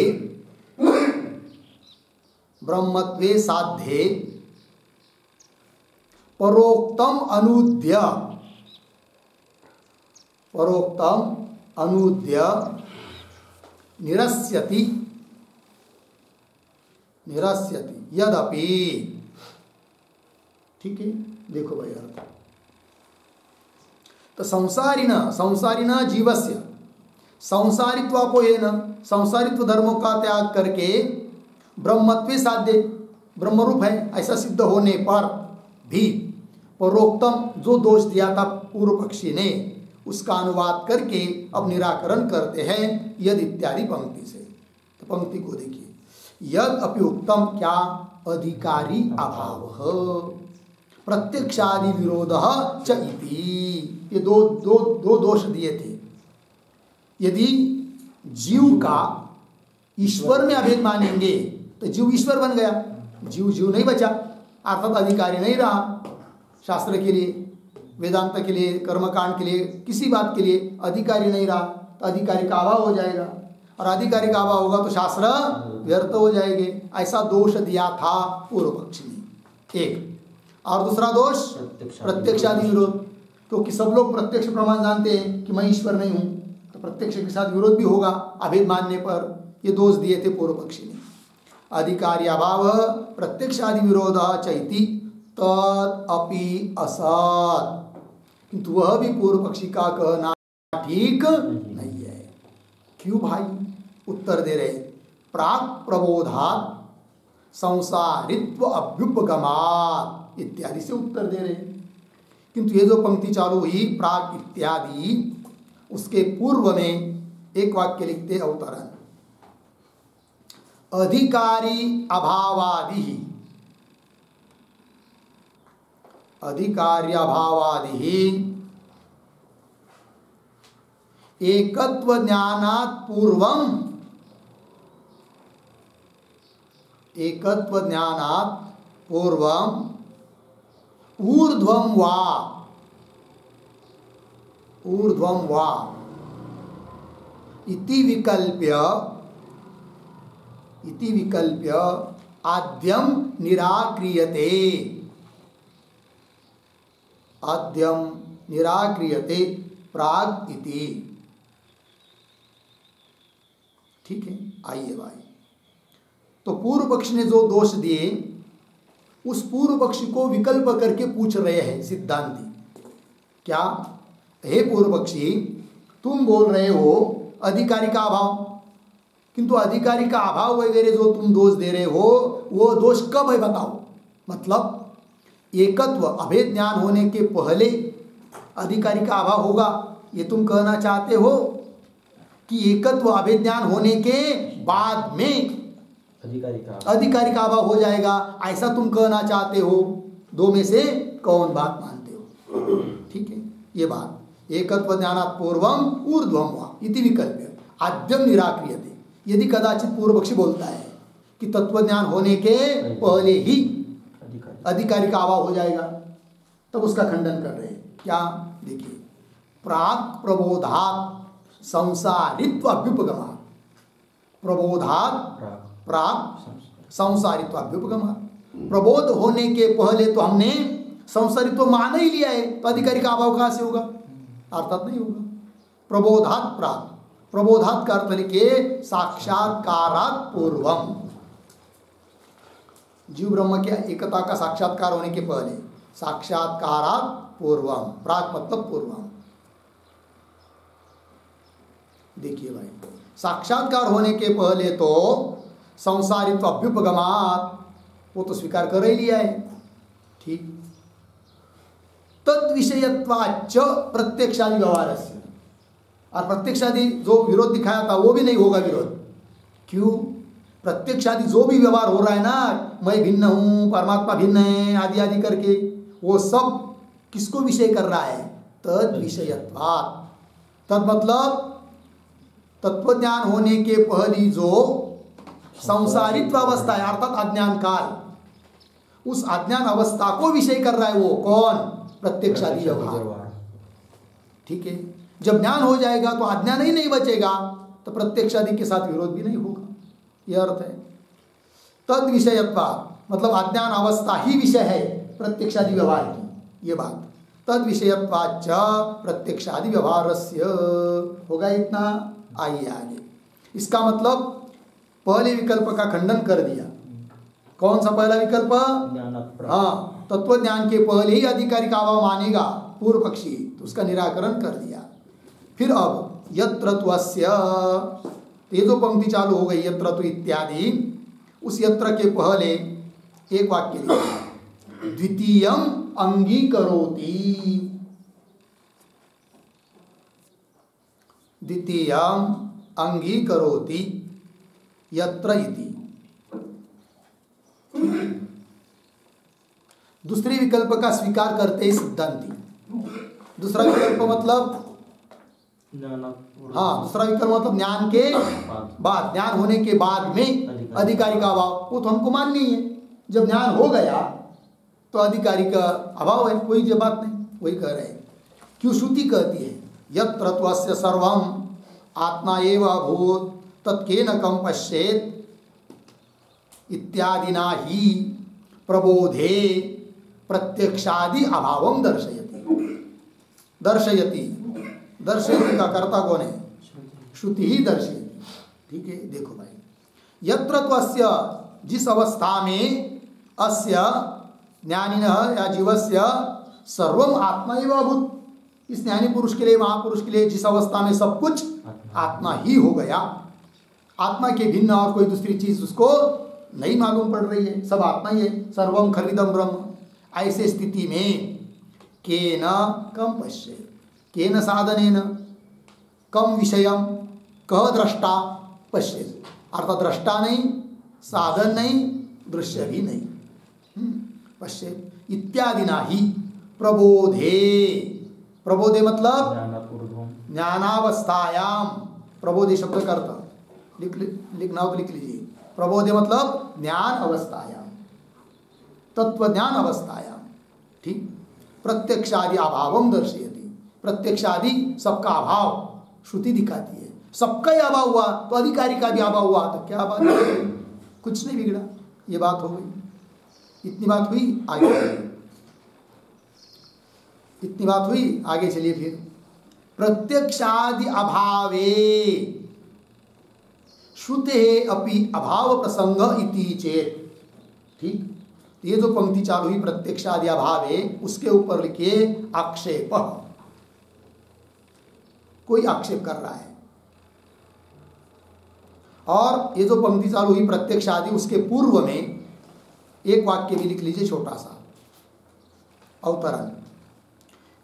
ब्रह्मत्वे साध्ये परोक्तम अनुद्य, परोक्तम अनुद्य निरस्यति, निरस्यति यदपि, ठीक है। देखो भाई अर्थ, तो संसारिण, संसारिण जीवस्य संसारित्वापोहेन, संसारित्व धर्मों का त्याग करके ब्रह्मत्वे साध्य, ब्रह्मरूप है ऐसा सिद्ध होने पर भी परोक्तम, जो दोष दिया था पूर्व पक्षी ने, उसका अनुवाद करके अब निराकरण करते हैं यद इत्यादि पंक्ति से। तो पंक्ति को देखिए, यद अपि उक्तम, क्या अधिकारी अभाव प्रत्यक्षादि विरोध च इति, ये दो दोष दिए थे। यदि जीव का ईश्वर में अभेद मानेंगे तो जीव ईश्वर बन गया, जीव नहीं बचा, अर्थात अधिकारी नहीं रहा शास्त्र के लिए, वेदांत के लिए, कर्मकांड के लिए, किसी बात के लिए अधिकारी नहीं रहा, तो अधिकारी का अभाव हो जाएगा, और अधिकारी का अभाव होगा तो शास्त्र व्यर्थ हो जाएंगे। ऐसा दोष दिया था पूर्व पक्षी ने एक। और दूसरा दोष प्रत्यक्षादि विरोध, क्योंकि सब लोग प्रत्यक्ष प्रमाण जानते हैं कि मैं ईश्वर नहीं हूँ, तो प्रत्यक्ष के साथ विरोध भी होगा अभेद मानने पर। ये दोष दिए थे पूर्व पक्षी ने। अधिकारी अभाव प्रत्यक्षादि विरोध चैति तद अपि असत, किंतु वह भी पूर्व पक्षी का कहना ठीक नहीं है। क्यों भाई? उत्तर दे रहे, प्राक प्रबोधात संसारित्व अभ्युपगमात इत्यादि से उत्तर दे रहे। किंतु ये जो पंक्ति चालू हुई प्राक इत्यादि, उसके पूर्व में एक वाक्य लिखते अवतरण, अधिकारी अभावादि, अधिकारी अभावादि एकत्व ज्ञानात् पूर्वम, एकत्व ज्ञानात् पूर्वम ऊर्ध्वं वा, ऊर्ध्वं वा इति विकल्प्य, इति विकल्प्य आद्यम निराक्रियते, आद्यम निराक्रियते प्राग इति। ठीक है, आइए भाई। तो पूर्व पक्ष ने जो दोष दिए, उस पूर्व पक्षी को विकल्प करके पूछ रहे हैं सिद्धांती। क्या? हे पूर्व पक्षी, तुम बोल रहे हो अधिकारी का अभाव, किंतु अधिकारी का अभाव वगैरह जो तुम दोष दे रहे हो, वो दोष कब है बताओ। मतलब एकत्व अभेद ज्ञान होने के पहले अधिकारी का अभाव होगा, ये तुम कहना चाहते हो कि एकत्व अभेद ज्ञान होने के बाद में अधिकारी का अभाव हो जाएगा, ऐसा तुम कहना चाहते हो। दो में से कौन बात मानते हो? ठीक है, ये बात एकत्व ज्ञानात् पूर्वम ऊर्ध्वं वा इति विकल्प्य आद्यम निराक्रियते। यदि कदाचित पूर्व पक्षी बोलता है कि तत्व ज्ञान होने के पहले ही अधिकारी का अभाव हो जाएगा, तब उसका खंडन कर रहे हैं। क्या? देखिए, प्राक प्रबोधात् संसारित्व अभ्युपगमात्, प्रबोधात् प्राक संसारित्व अभ्युपगमात्, प्रबोध होने के पहले तो हमने संसारित्व मान ही लिया है, तो अधिकारी का अभाव कहाँ से होगा? अर्थात नहीं होगा। प्रबोधात् प्राक, प्रबोधात् का अर्थ लिखिए साक्षात्कारात् पूर्वम। जीव ब्रह्म के एकता का साक्षात्कार होने के पहले, साक्षात्कारात् पूर्वम, प्राक मतलब पूर्वम। देखिए भाई, साक्षात्कार होने के पहले तो संसारित्व अभ्युपगमात्, वो तो स्वीकार कर ही लिया है, ठीक। तद विषयत्वाच्च प्रत्यक्षादि व्यवहार से, और प्रत्यक्षादि जो विरोध दिखाया था वो भी नहीं होगा विरोध। क्यों? प्रत्यक्षादि जो भी व्यवहार हो रहा है ना, मैं भिन्न हूं, परमात्मा भिन्न है, आदि आदि करके, वो सब किसको विषय कर रहा है? तद विषयत्वात्। तद मतलब तत्वज्ञान होने के पहली जो संसारित्व अवस्था है, अर्थात अज्ञान काल, उस अज्ञान अवस्था को विषय कर रहा है। वो कौन? प्रत्यक्षादि व्यवहार, ठीक है। जब ज्ञान हो जाएगा तो अज्ञान ही नहीं बचेगा, तो प्रत्यक्षादि के साथ विरोध भी नहीं होगा, यह अर्थ है। तद विषयत्वात् मतलब अज्ञान अवस्था ही विषय है प्रत्यक्षादि व्यवहार की, ये बात। तद विषयत्वाच्च प्रत्यक्षादि व्यवहारस्य, होगा इतना। आइए आगे, इसका मतलब पहले विकल्प का खंडन कर दिया। कौन सा पहला विकल्प? हाँ, तत्व ज्ञान के पहले ही अधिकारी का अभाव मानेगा पूर्व पक्षी, तो उसका निराकरण कर दिया। फिर अब यत्र त्वस्य, ये जो पंक्ति चालू हो गई यत्र तु इत्यादि, उस यत्र के पहले एक वाक्य लिखा, द्वितीयम अंगीकरोति, द्वितीयम अंगीकरोति यत्र इति। दूसरे विकल्प का स्वीकार करते ही सिद्धांती। दूसरा विकल्प मतलब हाँ, दूसरा विकल्प मतलब ज्ञान के बाद, ज्ञान होने के बाद में अधिकारी का अभाव, वो तो हमको मान नहीं है। जब ज्ञान हो गया तो अधिकारी का अभाव है, कोई जो बात नहीं, वही कह रहे हैं। क्यों? श्रुति कहती है यत्र त्वस्य सर्वम आत्मा एव अभूत् तत्केन कम पश्येत् इत्यादिना ही प्रबोधे प्रत्यक्षादि अभावम दर्शयति। दर्शयति, दर्शयति का कर्ता कौन है? श्रुति ही दर्शयति, ठीक है। देखो भाई, यत्र त्वस्य, जिस अवस्था में अस्य ज्ञानिनः या जीवस्य सर्वम आत्मा एव अभूत्, इस ज्ञानी पुरुष के लिए, महापुरुष के लिए जिस अवस्था में सब कुछ आत्मा ही हो गया, आत्मा के भिन्न और कोई दूसरी चीज उसको नहीं मालूम पड़ रही है, सब आत्मा ही है, सर्वम खर्विदम ब्रह्म। ऐसे स्थिति में केन कम पश्येत्, केन साधनेन कम विषयम कह दृष्टा पश्येत्, अर्थात दृष्टा नहीं, साधन नहीं, दृश्य भी नहीं, पश्येत् इत्यादिना ही प्रबोधे। प्रबोधे मतलब ज्ञानावस्थायाम, प्रबोधे शब्द करता लिखना हो तो लिख लीजिए। प्रबोधे मतलब ज्ञान अवस्थायाम, तत्व ज्ञान अवस्थायाम, ठीक। प्रत्यक्षादि अभावम दर्शयति, प्रत्यक्षादि सबका अभाव श्रुति दिखाती है। सबका ही अभाव हुआ तो अधिकारी का भी अभाव हुआ, तो क्या बात है? कुछ नहीं बिगड़ा, ये बात हो गई। इतनी बात हुई, आगे इतनी बात हुई, आगे चलिए। फिर प्रत्यक्षादि अभावे श्रुते अपि अभाव प्रसंग इति चेत, ठीक। ये जो पंक्ति चालू हुई प्रत्यक्षादि अभावे, उसके ऊपर लिखिए आक्षेप, कोई आक्षेप कर रहा है। और ये जो पंक्ति चालू हुई प्रत्यक्षादि, उसके पूर्व में एक वाक्य भी लिख लीजिए, छोटा सा अवतरण।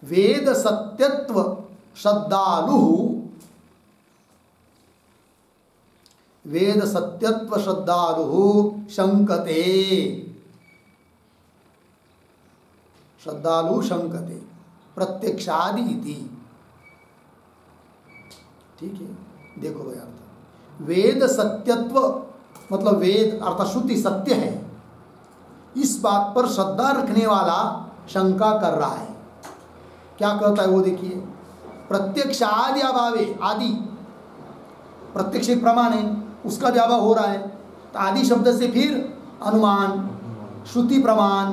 वेद सत्यत्व श्रद्धालु, वेद सत्यत्व श्रद्धालु शंकते, श्रद्धालु शंकते प्रत्यक्षादि इति, ठीक है। देखो भाई अर्थ, वेद सत्यत्व मतलब वेद अर्थात श्रुति सत्य है, इस बात पर श्रद्धा रखने वाला शंका कर रहा है। क्या कहता है वो देखिए, प्रत्यक्ष आदि अभावे, आदि प्रत्यक्ष प्रमाण है, उसका भी अभाव हो रहा है, तो आदि शब्द से फिर अनुमान, श्रुति प्रमाण,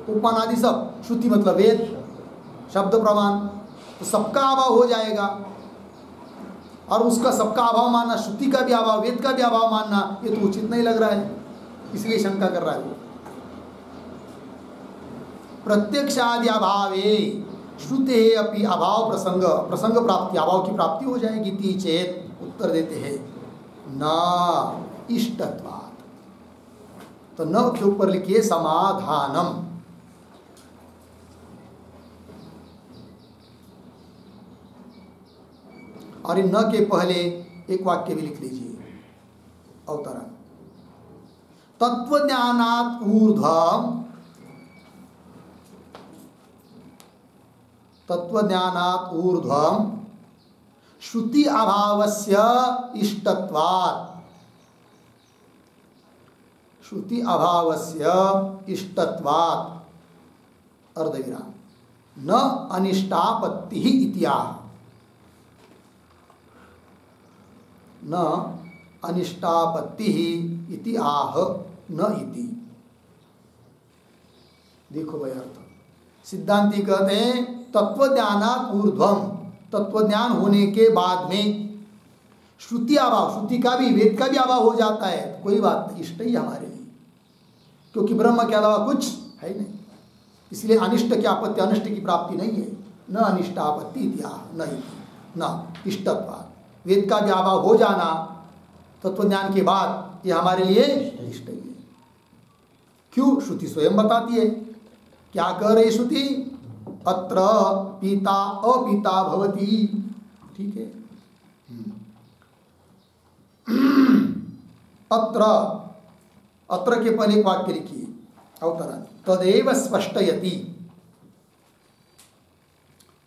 उपमान आदि सब, श्रुति मतलब वेद, शब्द प्रमाण, तो सबका अभाव हो जाएगा। और उसका सबका अभाव मानना, श्रुति का भी अभाव, वेद का भी अभाव मानना, ये तो उचित नहीं लग रहा है। इसलिए शंका कर रहा है वो। प्रत्यक्षादि अभावे श्रुते अपि अभाव प्रसंग प्रसंग प्राप्ति अभाव की प्राप्ति हो जाएगी ती चेत उत्तर देते हैं न इष्टत्वात्। तो न के ऊपर लिखिए समाधानम। और इन न के पहले एक वाक्य भी लिख लीजिए अवतरण। तत्वज्ञानात् ऊर्ध्वं तत्वज्ञानात् ऊर्ध्वं श्रुति अभावस्य इष्टत्वात् श्रुति अभावस्य इष्टत्वात् अर्धविराम न अनिष्टापत्ति इत्याह न अनिष्टापत्ति इति आह न इति। देखो भाई अर्थ सिद्धांती कहते हैं तत्वज्ञानात् ऊर्ध्वम तत्वज्ञान होने के बाद में श्रुति अभाव श्रुति का भी वेद का भी अभाव हो जाता है तो कोई बात नहीं इष्ट ही हमारे लिए क्योंकि ब्रह्म के अलावा कुछ है नहीं। इसलिए अनिष्ट की आपत्ति अनिष्ट की प्राप्ति नहीं है। न अनिष्टापत्ति इति आह न इति न इष्टत्वात् वेद का भी अभाव हो जाना तत्वज्ञान के बाद ये हमारे लिए इष्ट ही है। क्यों? श्रुति स्वयं बताती है। क्या कह रही श्रुति? अत्र पिता अपिता भवति। ठीक है। अत्र के पहले एक वाक्य लिखिए अवतरण। तदेव स्पष्टयति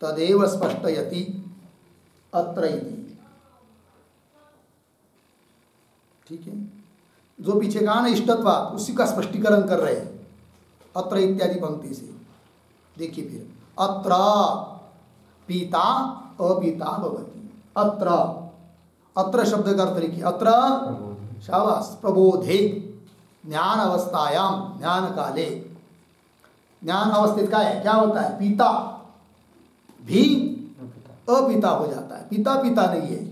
तदेव स्पष्टयति अत्र इति। ठीक है। जो पीछे कहा ना इष्टत्वात् उसी का स्पष्टीकरण कर रहे हैं अत्र इत्यादि पंक्ति से। देखिए फिर अत्र पिता अपिता भवति। अत्र शब्द का अर्थ लिखिए अत्र शाबाश प्रबोधे ज्ञान अवस्थायाम ज्ञान काले। ज्ञान अवस्थित का है क्या होता है? पिता भी अपिता हो जाता है। पिता पिता नहीं है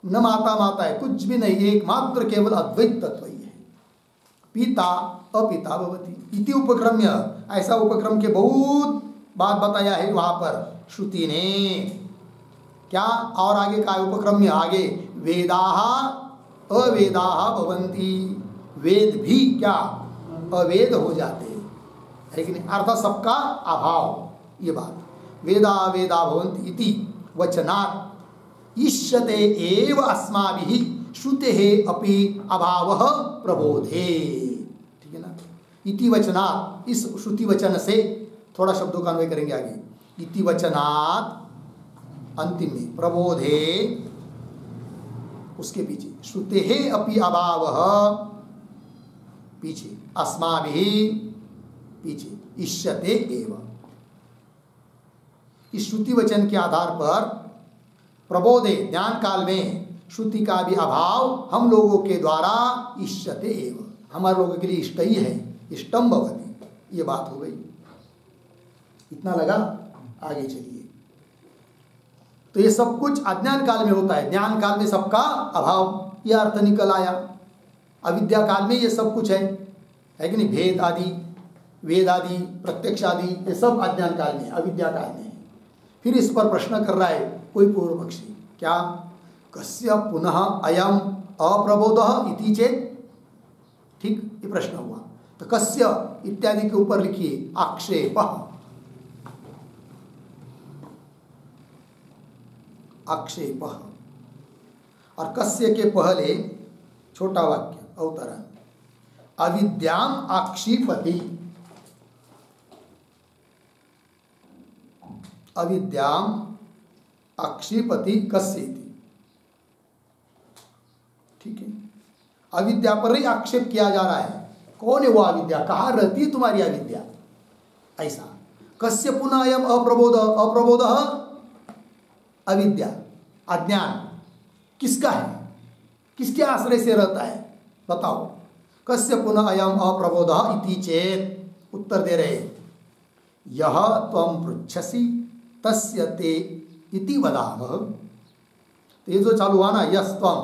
न माता माता है कुछ भी नहीं एकमात्र केवल अद्वैत तत्व ही है। पिता अपिता भवति इति उपक्रम्य ऐसा उपक्रम के बहुत बात बताया है वहां पर श्रुति ने। क्या और आगे का उपक्रम्य आगे वेदाः अवेदाः भवन्ति वेद भी क्या अवेद हो जाते हैं। लेकिन अर्थ सबका अभाव ये बात वेदा वेदा भवन्ति इति वचनात् इष्यते एव अस्माभिः श्रुतेः अपि अभावः प्रबोधे। ठीक है ना। इति वचनात् इस श्रुति वचन से थोड़ा शब्दों का अन्वय करेंगे आगे। इति वचनात् अंतिम में प्रबोधे उसके पीछे श्रुतेः अपि अभावः पीछे अस्माभिः पीछे इष्यते एव। इस श्रुति वचन के आधार पर प्रबोधे ज्ञान काल में श्रुति का भी अभाव हम लोगों के द्वारा इष्यते एव हमारे लोगों के लिए इष्ट ही है। इष्टम भवति ये बात हो गई। इतना लगा। आगे चलिए। तो ये सब कुछ अज्ञान काल में होता है। ज्ञान काल में सबका अभाव यह अर्थ निकल आया। अविद्या काल में ये सब कुछ है कि नहीं? भेद आदि वेद आदि प्रत्यक्ष आदि ये सब अज्ञान काल में अविद्या काल में है। फिर इस पर प्रश्न कर रहा है कोई पूर्व पक्षी क्या कस्य पुनः अयम अप्रबोधः इति चेत। ठीक ये प्रश्न हुआ। तो कस्य इत्यादि के ऊपर लिखिए आक्षेप। आक्षेप और कस्य के पहले छोटा वाक्य अवतरण अविद्याम आक्षिपति। अविद्याम आक्षिपति कस्येति। ठीक है। अविद्या पर ही आक्षेप किया जा रहा है। कौन है वो अविद्या? कहाँ रहती है तुम्हारी अविद्या? ऐसा कस्य पुनः अयम अप्रबोध अप्रबोध अविद्या अज्ञान किसका है? किसके आश्रय से रहता है? बताओ। कस्य पुनः अयम अप्रबोध इति चेत उत्तर दे रहे यह त्वं पृच्छसि तस्य ते इति वदामः। तो ये जो चालू हुआ ना यस त्वं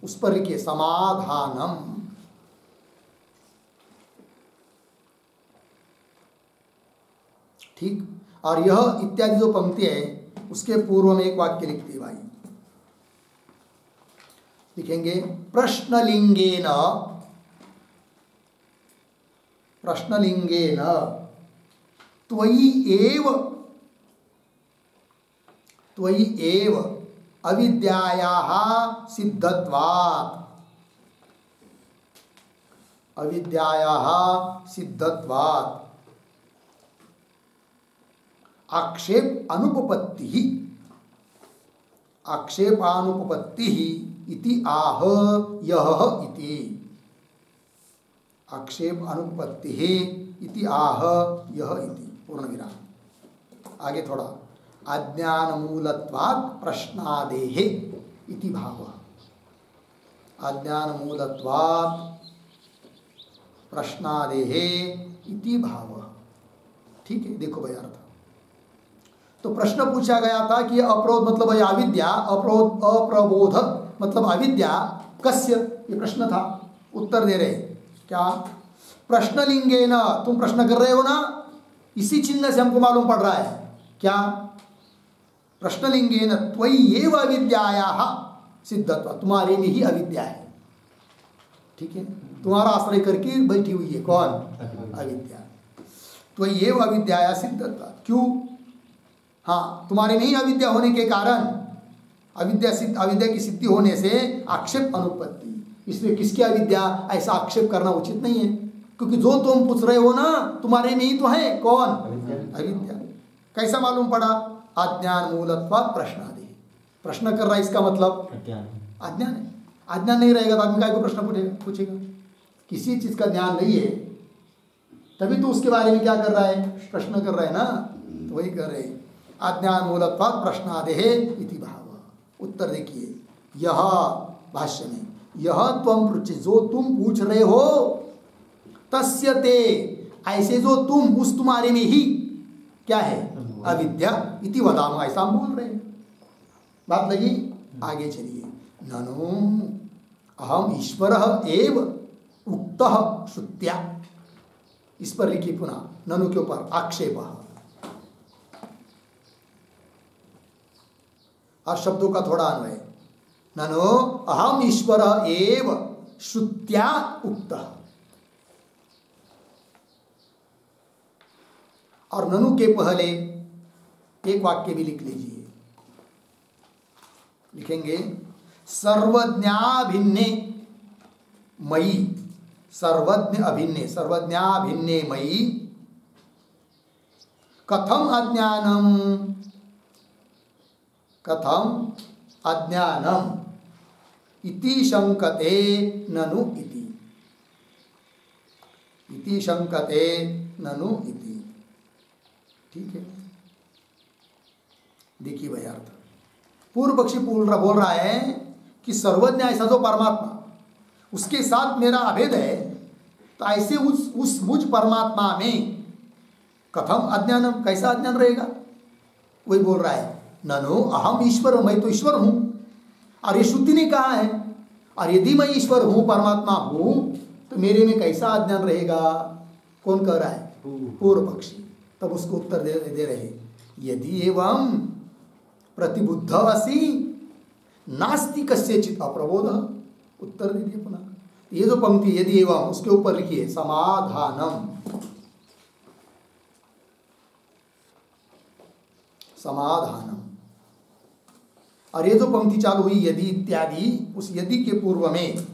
उस पर लिखिए समाधानम। ठीक। और यह इत्यादि जो पंक्ति है उसके पूर्व में एक वाक्य लिखते भाई, लिखेंगे प्रश्नलिंगेन, प्रश्नलिंगेन त्वयि एव अविद्यायाः सिद्धत्वात्, अविद्यायाः सिद्धत्वात् आक्षेप अनुपपत्ति, आक्षेपानुपपत्ति इति आह यह इति, आक्षेप अनुपपत्ति इति आह यह इति, पूर्ण विराम। आगे थोड़ा, अज्ञान मूलत्वात् प्रश्नादेः इति भावः, अज्ञान मूलत्वात् प्रश्नादेः इति भावः। ठीक है, देखो भाई अर्थ। तो प्रश्न पूछा गया था कि अप्रोध मतलब है अविद्या, अप्रोध अप्रबोध मतलब अविद्या कस्य, ये प्रश्न था। उत्तर दे रहे क्या, प्रश्नलिंगेन, तुम प्रश्न कर रहे हो ना, इसी चिन्ह से हमको मालूम पड़ रहा है क्या, प्रश्नलिंगेन त्वयि एव अविद्यायाः सिद्धत्व, तुम्हारे में ही अविद्या है। ठीक है, तुम्हारा आश्रय करके बैठी हुई है कौन, अविद्या। त्वयि एव अविद्यायाः सिद्धत्व, क्यों, हाँ तुम्हारे में ही अविद्या होने के कारण, अविद्या की सिद्धि होने से आक्षेप अनुपत्ति, इसलिए किसकी अविद्या, ऐसा आक्षेप करना उचित नहीं है, क्योंकि जो तुम पूछ रहे हो ना तुम्हारे में ही तो है कौन, अविद्या। कैसा मालूम पड़ा, अज्ञान मूलत्वात् प्रश्नादि, प्रश्न कर रहा है इसका मतलब अज्ञान है। अज्ञान नहीं रहेगा तो आदमी काय को प्रश्न पूछेगा, किसी चीज का ज्ञान नहीं है तभी तो उसके बारे में क्या कर रहा है, प्रश्न कर रहा है ना, तो वही कर रहे हैं। अज्ञान मूलत्वात् प्रश्नादेः इति भाव। उत्तर देखिए, यह भाष्य में, यह त्वं पृच्छ, जो तुम पूछ रहे हो, तस्य ते, ऐसे जो तुम, उस तुम्हारे में ही क्या है, अविद्या इति वदामः, ऐसा हम बोल रहे हैं। बात लगी, आगे चलिए। ननु अहम ईश्वरः एव उक्तः श्रुत्या, इस पर लिखिए पुनः, ननु के ऊपर आक्षेपः, और शब्दों का थोड़ा अन्वय, ननु अहम ईश्वरः एव श्रुत्या उक्तः, और ननु के पहले एक वाक्य भी लिख लीजिए, लिखेंगे सर्वज्ञाभिन्ने मयि, सर्वज्ञ अभिन्ने, सर्वज्ञाभिन्ने मयि कथम अज्ञानम, कथम अज्ञानम इति शंकते ननु इति, इति शंकते ननु इति। ठीक है, देखिए भाई अर्थ, पूर्व पक्षी बोल रहा है कि सर्वज्ञ ऐसा जो परमात्मा, उसके साथ मेरा अभेद है, तो ऐसे उस मुझ परमात्मा में कथम अज्ञानम, कैसा अज्ञान रहेगा, वही बोल रहा है। ननु अहम ईश्वर, मैं तो ईश्वर हूं, और ये श्रुति ने कहा है, और यदि मैं ईश्वर हूं, परमात्मा हूं, तो मेरे में कैसा अज्ञान रहेगा, कौन कह रहा है, पूर्व पक्षी। तब उसको उत्तर दे रहे, यदि एवं प्रतिबुद्ध असि नास्ति कस्यचित् अप्रबोध। उत्तर दीजिए पुनः, ये जो पंक्ति यदि एवं, उसके ऊपर लिखिए समाधानम, समाधानम, और ये जो पंक्ति चालू हुई यदि इत्यादि, उस यदि के पूर्व में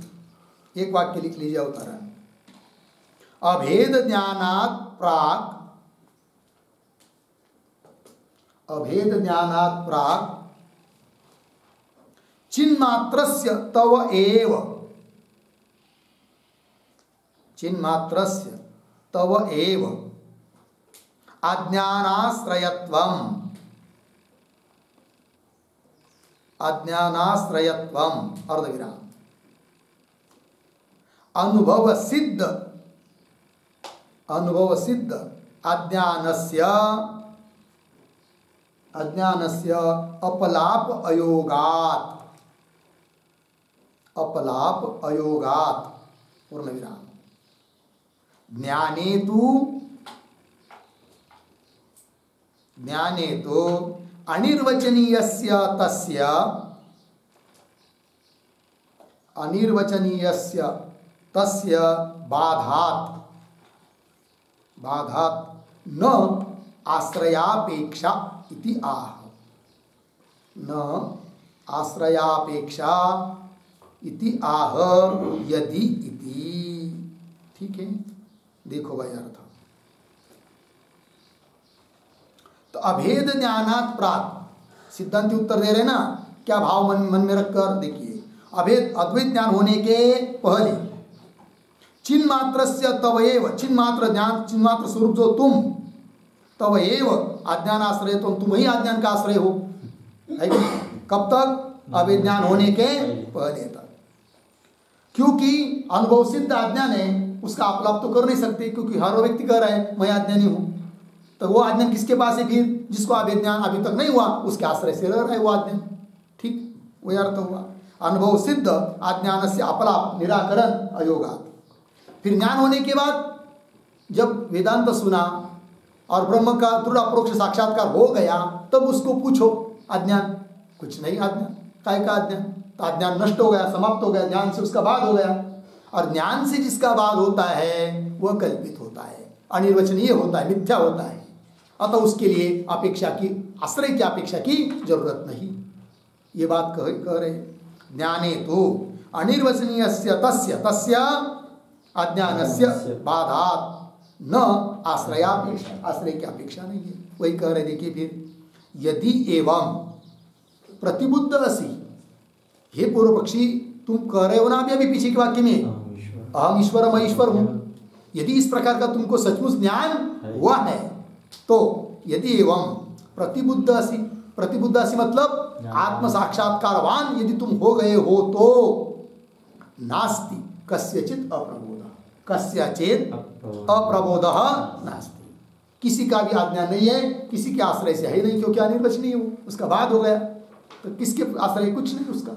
एक वाक्य लिख लीजिए अवतरण, अभेद ज्ञानात् प्राक्, अभेद ज्ञानात् प्राक् चिन्मात्रस्य तव एव, चिन्मात्रस्य तव एव अज्ञानाश्रयत्वम्, अज्ञानाश्रयत्वम् अर्धविराम, अनुभव सिद्ध, अनुभव सिद्ध अज्ञानस्य, अज्ञानस्य अपलाप अयोगात्, अपलाप अयोगात् पूर्ण विराम, ज्ञाने तु ज्ञाने तो अनिर्वचनीयस्य तस्य अनिर्वचनीयस्य तस्य बाधात् न आश्रयापेक्षा इति आह। न आश्रयापेक्षा इति आह यदि इति। ठीक है, देखो भाई अर्थ। तो अभेद ज्ञानात् प्राप्त सिद्धांति उत्तर दे रहे ना, क्या भाव मन में रखकर देखिए। अभेद अद्वैत ज्ञान होने के पहले चिन्ह मात्र से तवएव, चिन्ह मात्र ज्ञान, चिन्ह मात्र स्वरूप जो तुम, तवएव अज्ञान आश्रय, तुम ही अज्ञान का आश्रय हो, है कि? कब तक? अभेद ज्ञान होने के पहले तक। क्योंकि अनुभव सिद्ध अज्ञान है, उसका अपलाप तो कर नहीं सकते, क्योंकि हर व्यक्ति कह रहा है मैं अज्ञानी हूं। तो वो अज्ञान किसके पास है फिर? जिसको अभेद ज्ञान अभी तक नहीं हुआ, उसके आश्रय से रह रहा है वो अज्ञान। ठीक, वही अर्थ हुआ। अनुभव सिद्ध अज्ञान से अपलाप निराकरण अयोगात्। फिर ज्ञान होने के बाद जब वेदांत सुना और ब्रह्म का दृढ़ अप्रोक्ष साक्षात्कार हो गया, तब उसको पूछो अज्ञान, कुछ नहीं अज्ञान, काय का अज्ञान? तो अज्ञान नष्ट हो गया, समाप्त हो गया, ज्ञान से उसका बाद हो गया। और ज्ञान से जिसका बाद होता है वह कल्पित होता है, अनिर्वचनीय होता है, मिथ्या होता है। अतः उसके लिए अपेक्षा की, आश्रय की अपेक्षा की जरूरत नहीं। ये बात कह रहे। ज्ञाने तो अनिर्वचनीयस्य तस्य अज्ञानस्य बाधात् न आश्रयापेक्षा, आश्रय की अपेक्षा नहीं है। वही कह रहे। देखिए फिर, यदि एवं प्रतिबुद्ध असि, हे पूर्व पक्षी तुम कह रहे हो ना अभी पीछे के वाक्य में, अहम ईश्वर मैं ईश्वर हूं। यदि इस प्रकार का तुमको सचमुच ज्ञान हुआ है, तो यदि एवं प्रतिबुद्ध असि, प्रतिबुद्ध असि मतलब आत्म साक्षात्कारवान यदि तुम हो गए हो, तो नास्ति कस्यचित अप्रबोध, कस्यचित अप्रबोध नास्ति, किसी का भी आज्ञा नहीं है, किसी के आश्रय से है नहीं, क्योंकि अनिर्वचनीय हो, उसका बाद हो गया, तो किसके आश्रय? कुछ नहीं उसका।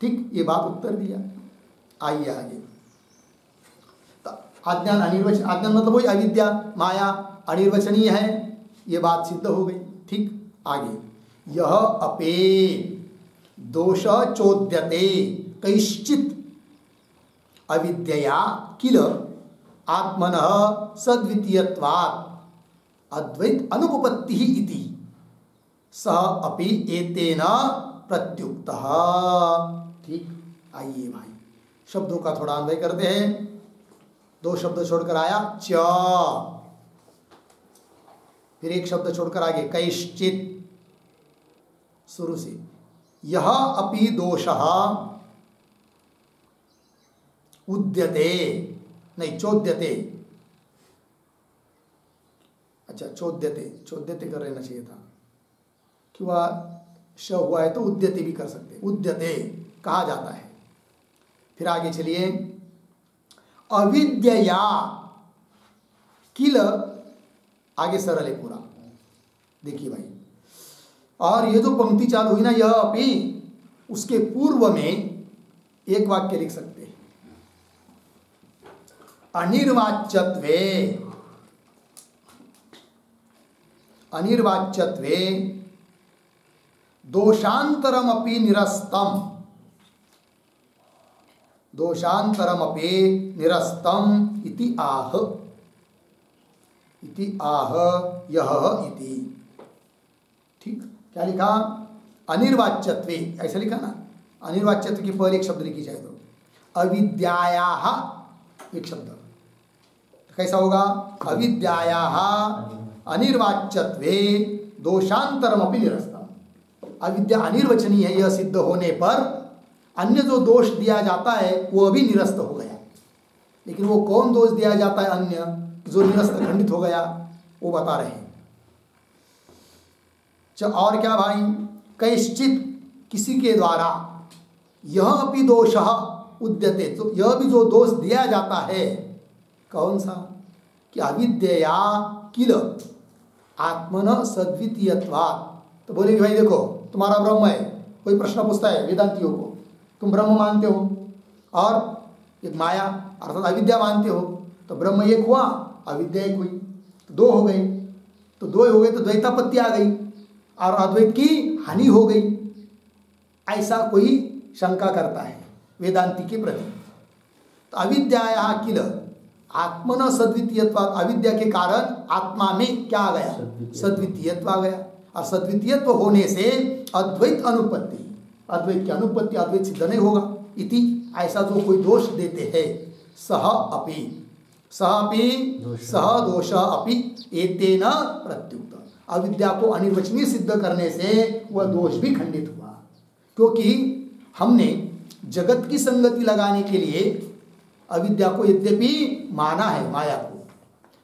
ठीक, ये बात उत्तर दिया। आइए आगे। तो अज्ञान अनिर्वचन, अज्ञान मतलब वही अविद्या माया अनिर्वचनीय है, ये बात सिद्ध हो गई। ठीक, आगे। यह अपे दोष चोद्यते कैश्चित अविद्यया किल आत्मनः सद्वितीयत्वात् अद्वैत अनुपपत्ति इति सह अपि एतेन प्रत्युक्तः। ठीक, आइए भाई शब्दों का थोड़ा अन्वय करते हैं। दो शब्द छोड़कर आया च, फिर एक शब्द छोड़कर आगे कैश्चित, शुरू से। यह अपि दोषः उद्यते, नहीं चोद्यते, अच्छा चोद्यते, चोद्यते कर लेना चाहिए था, क्यों श हुआ है तो उद्यते भी कर सकते, उद्यते कहा जाता है। फिर आगे चलिए, अविद्यया किल, आगे सरल है पूरा, देखिए भाई। और ये जो पंक्ति चालू हुई ना, यह अपि, उसके पूर्व में एक वाक्य लिख सकते हैं, अनिर्वाच्यत्वे, अनिर्वाच्यत्वे दोषांतरमपि निरस्तम, दोषांतरमपि निरस्तम इति आह, इति आह यह इति। ठीक, क्या लिखा? अनिर्वाच्यत्वे, ऐसा लिखा ना। अनिर्वाच्यत्व की पहले एक शब्द लिखी जाए तो अविद्यायाः एक शब्द, तो कैसा होगा? अविद्यायाः अनिर्वाच्यत्वे दोषांतरमपि निरस्तम। अविद्या अनिर्वचनीय है, यह सिद्ध होने पर अन्य जो दोष दिया जाता है वो भी निरस्त हो गया। लेकिन वो कौन दोष दिया जाता है अन्य जो निरस्त खंडित हो गया, वो बता रहे हैं। और क्या भाई? कैश्चित, किसी के द्वारा, यह अपि दोषः उद्यते, तो यह भी जो दोष दिया जाता है, कौन सा? कि अविद्या किल आत्मन सद्वितीयत्वात्। तो बोलेंगे भाई देखो तुम्हारा ब्रह्म है, कोई प्रश्न पूछता है वेदांतियों को, तुम ब्रह्म मानते हो और एक माया अर्थात अविद्या मानते हो, तो ब्रह्म एक हुआ, अविद्या एक हुई, तो दो हो गए। तो दो हो गए तो द्वैतापत्ति आ गई और अद्वैत की हानि हो गई, ऐसा कोई शंका करता है वेदांति के प्रति। तो अविद्या किल आत्मन सद्वितीयत्व, अविद्या के कारण आत्मा में क्या आ गया? सद्वितीयत्व आ गया। और सद्वितीयत्व होने से अद्वैत अनुपत्ति, अद्वैत की अनुपत्ति, अद्वैत सिद्ध नहीं होगा। इति ऐसा जो कोई दोष देते हैं, सह दोष अपि एतेन प्रत्युक्त, अविद्या को अनिर्वचनीय सिद्ध करने से वह दोष भी खंडित हुआ। क्योंकि हमने जगत की संगति लगाने के लिए अविद्या को यद्यपि माना है, माया को,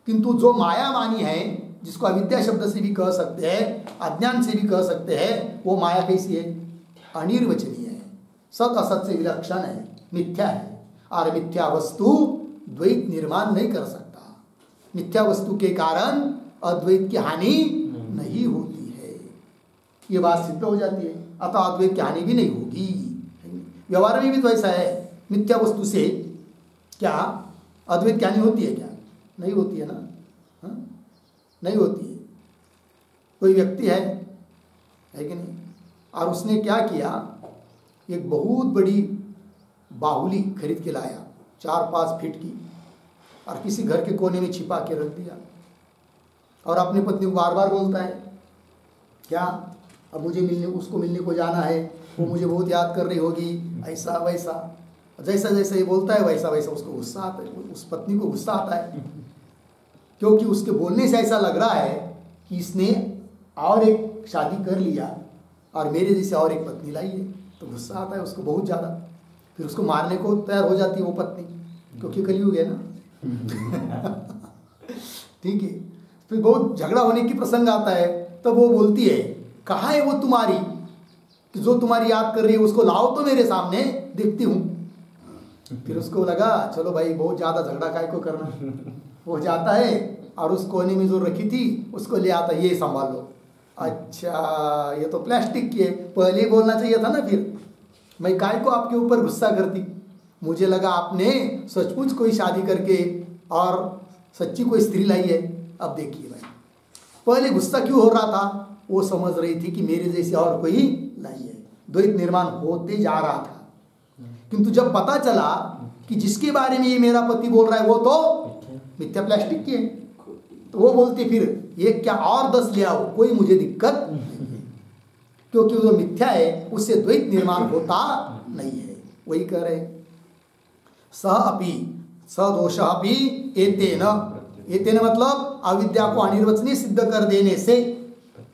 किंतु जो माया मानी है, जिसको अविद्या शब्द से भी कह सकते हैं, अज्ञान से भी कह सकते हैं, वो माया कैसी है? अनिर्वचनीय है, सत असत से विलक्षण है, मिथ्या है। और मिथ्या वस्तु द्वैत निर्माण नहीं कर सकता। मिथ्या वस्तु के कारण अद्वैत की हानि नहीं होती है, ये बात सिद्ध हो जाती है। अतः अद्वैत की हानि भी नहीं होगी। व्यवहार में भी तो ऐसा है, मिथ्या वस्तु से क्या अद्वैत की हानि होती है? क्या नहीं होती है ना? हाँ? नहीं होती है। कोई व्यक्ति है कि नहीं, और उसने क्या किया, एक बहुत बड़ी बाहुली खरीद के लाया 4-5 फीट की, और किसी घर के कोने में छिपा के रख दिया, और अपनी पत्नी को बार बार बोलता है क्या, अब मुझे मिलने, उसको मिलने को जाना है, वो मुझे बहुत याद कर रही होगी, ऐसा वैसा। जैसा जैसा ये बोलता है वैसा वैसा उसको गुस्सा आता है, उस पत्नी को गुस्सा आता है, क्योंकि उसके बोलने से ऐसा लग रहा है कि इसने और एक शादी कर लिया और मेरे जैसे और एक पत्नी लाई है। तो गुस्सा आता है उसको बहुत ज़्यादा, फिर उसको मारने को तैयार हो जाती है वो पत्नी, क्योंकि कलयुग है ना। ठीक है, फिर बहुत झगड़ा होने की प्रसंग आता है, तब वो बोलती है कहाँ है वो तुम्हारी, कि जो तुम्हारी याद कर रही है उसको लाओ तो मेरे सामने देखती हूँ। फिर उसको लगा चलो भाई बहुत ज़्यादा झगड़ा काय को करना। वो जाता है और उस कोने में जो रखी थी उसको ले आता, ये संभाल लो। अच्छा ये तो प्लास्टिक की है, पहले ही बोलना चाहिए था ना, फिर मैं काय को आपके ऊपर गुस्सा करती। मुझे लगा आपने सचमुच कोई शादी करके और सच्ची कोई स्त्री लाई है। अब देखिए भाई, पहले गुस्सा क्यों हो रहा था, वो समझ रही थी कि मेरे जैसे और कोई लाई है, द्वैत निर्माण होते जा रहा था। किंतु जब पता चला कि जिसके बारे में ये मेरा पति बोल रहा है वो तो मिथ्या प्लास्टिक की है, तो वो बोलती फिर ये क्या और 10 ले आओ, कोई मुझे दिक्कत नहीं, क्योंकि जो मिथ्या है उससे द्वैत निर्माण होता नहीं है। वही कह रहे सदोष अपि एतेन, एतेन मतलब अविद्या को अनिर्वचनीय सिद्ध कर देने से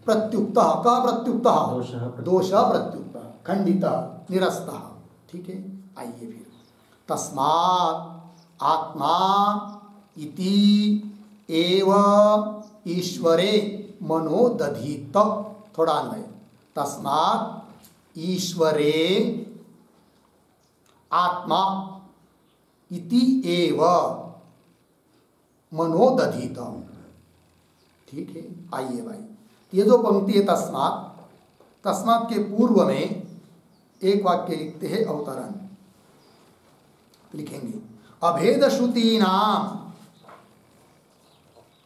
प्रत्युक्त, का प्रत्युक्त दोष प्रत्युक्त, खंडित, निरस्त। ठीक है, आइए फिर तस्मात् आत्मा इति एव ईश्वरे मनो दधीत। थोड़ा अन्वय, तस्मात् ईश्वरे आत्मा इति एव मनो दधीत। ठीक है, आइए भाई, ये जो पंक्ति है तस्मात्, तस्मात् के पूर्व में एक वाक्य लिखते हैं अवतरण, लिखेंगे अभेद श्रुतीनाम,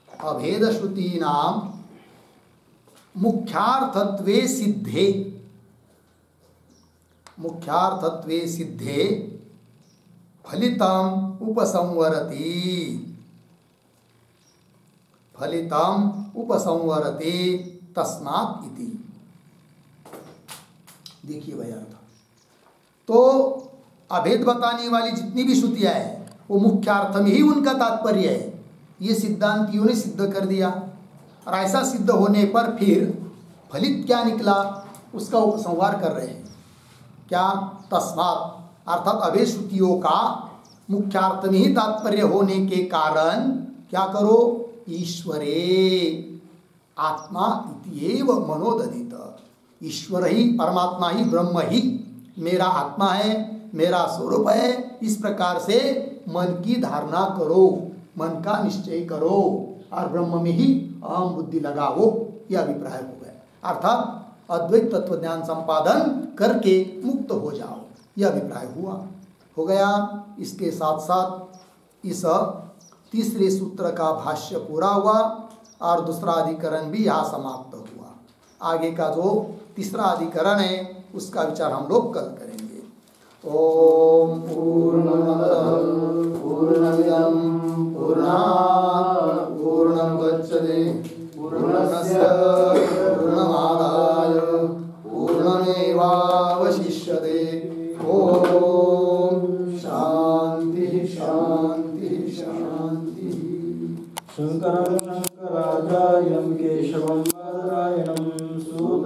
अभेद श्रुतीनाम मुख्यार्थत्वे सिद्धे, मुख्यार्थत्वे सिद्धे फलितम उपसंवरति, फलितम उपसंवरते तस्मात् इति। देखिए भाई अर्थ, तो अभेद बताने वाली जितनी भी श्रुतियां हैं वो मुख्यार्थ में ही उनका तात्पर्य है, ये सिद्धांतियों ने सिद्ध कर दिया। और ऐसा सिद्ध होने पर फिर फलित क्या निकला उसका उपसंहार कर रहे हैं। क्या? तस्मात्, अर्थात अभेद श्रुतियों का मुख्यार्थ में ही तात्पर्य होने के कारण क्या करो, ईश्वरे आत्मा इत्येव मनोदधित, ईश्वर ही, परमात्मा ही, ब्रह्म ही मेरा आत्मा है, मेरा स्वरूप है, इस प्रकार से मन की धारणा करो, मन का निश्चय करो और ब्रह्म में ही अहम बुद्धि लगाओ, यह अभिप्राय हो गया। अर्थात अद्वैत तत्व ज्ञान संपादन करके मुक्त हो जाओ, यह अभिप्राय हुआ, हो गया। इसके साथ साथ इस तीसरे सूत्र का भाष्य पूरा हुआ और दूसरा अधिकरण भी यहाँ समाप्त हुआ। आगे का जो तीसरा अधिकरण है उसका विचार हम लोग कल करेंगे। ओम पूर्णमदः पूर्णमिदं पूर्णात् पूर्णमुदच्यते पूर्णस्य पूर्णमादाय पूर्णमेवावशिष्यते। ओम शांति शांति शांति। शंकरं शंकराचार्यं केशवं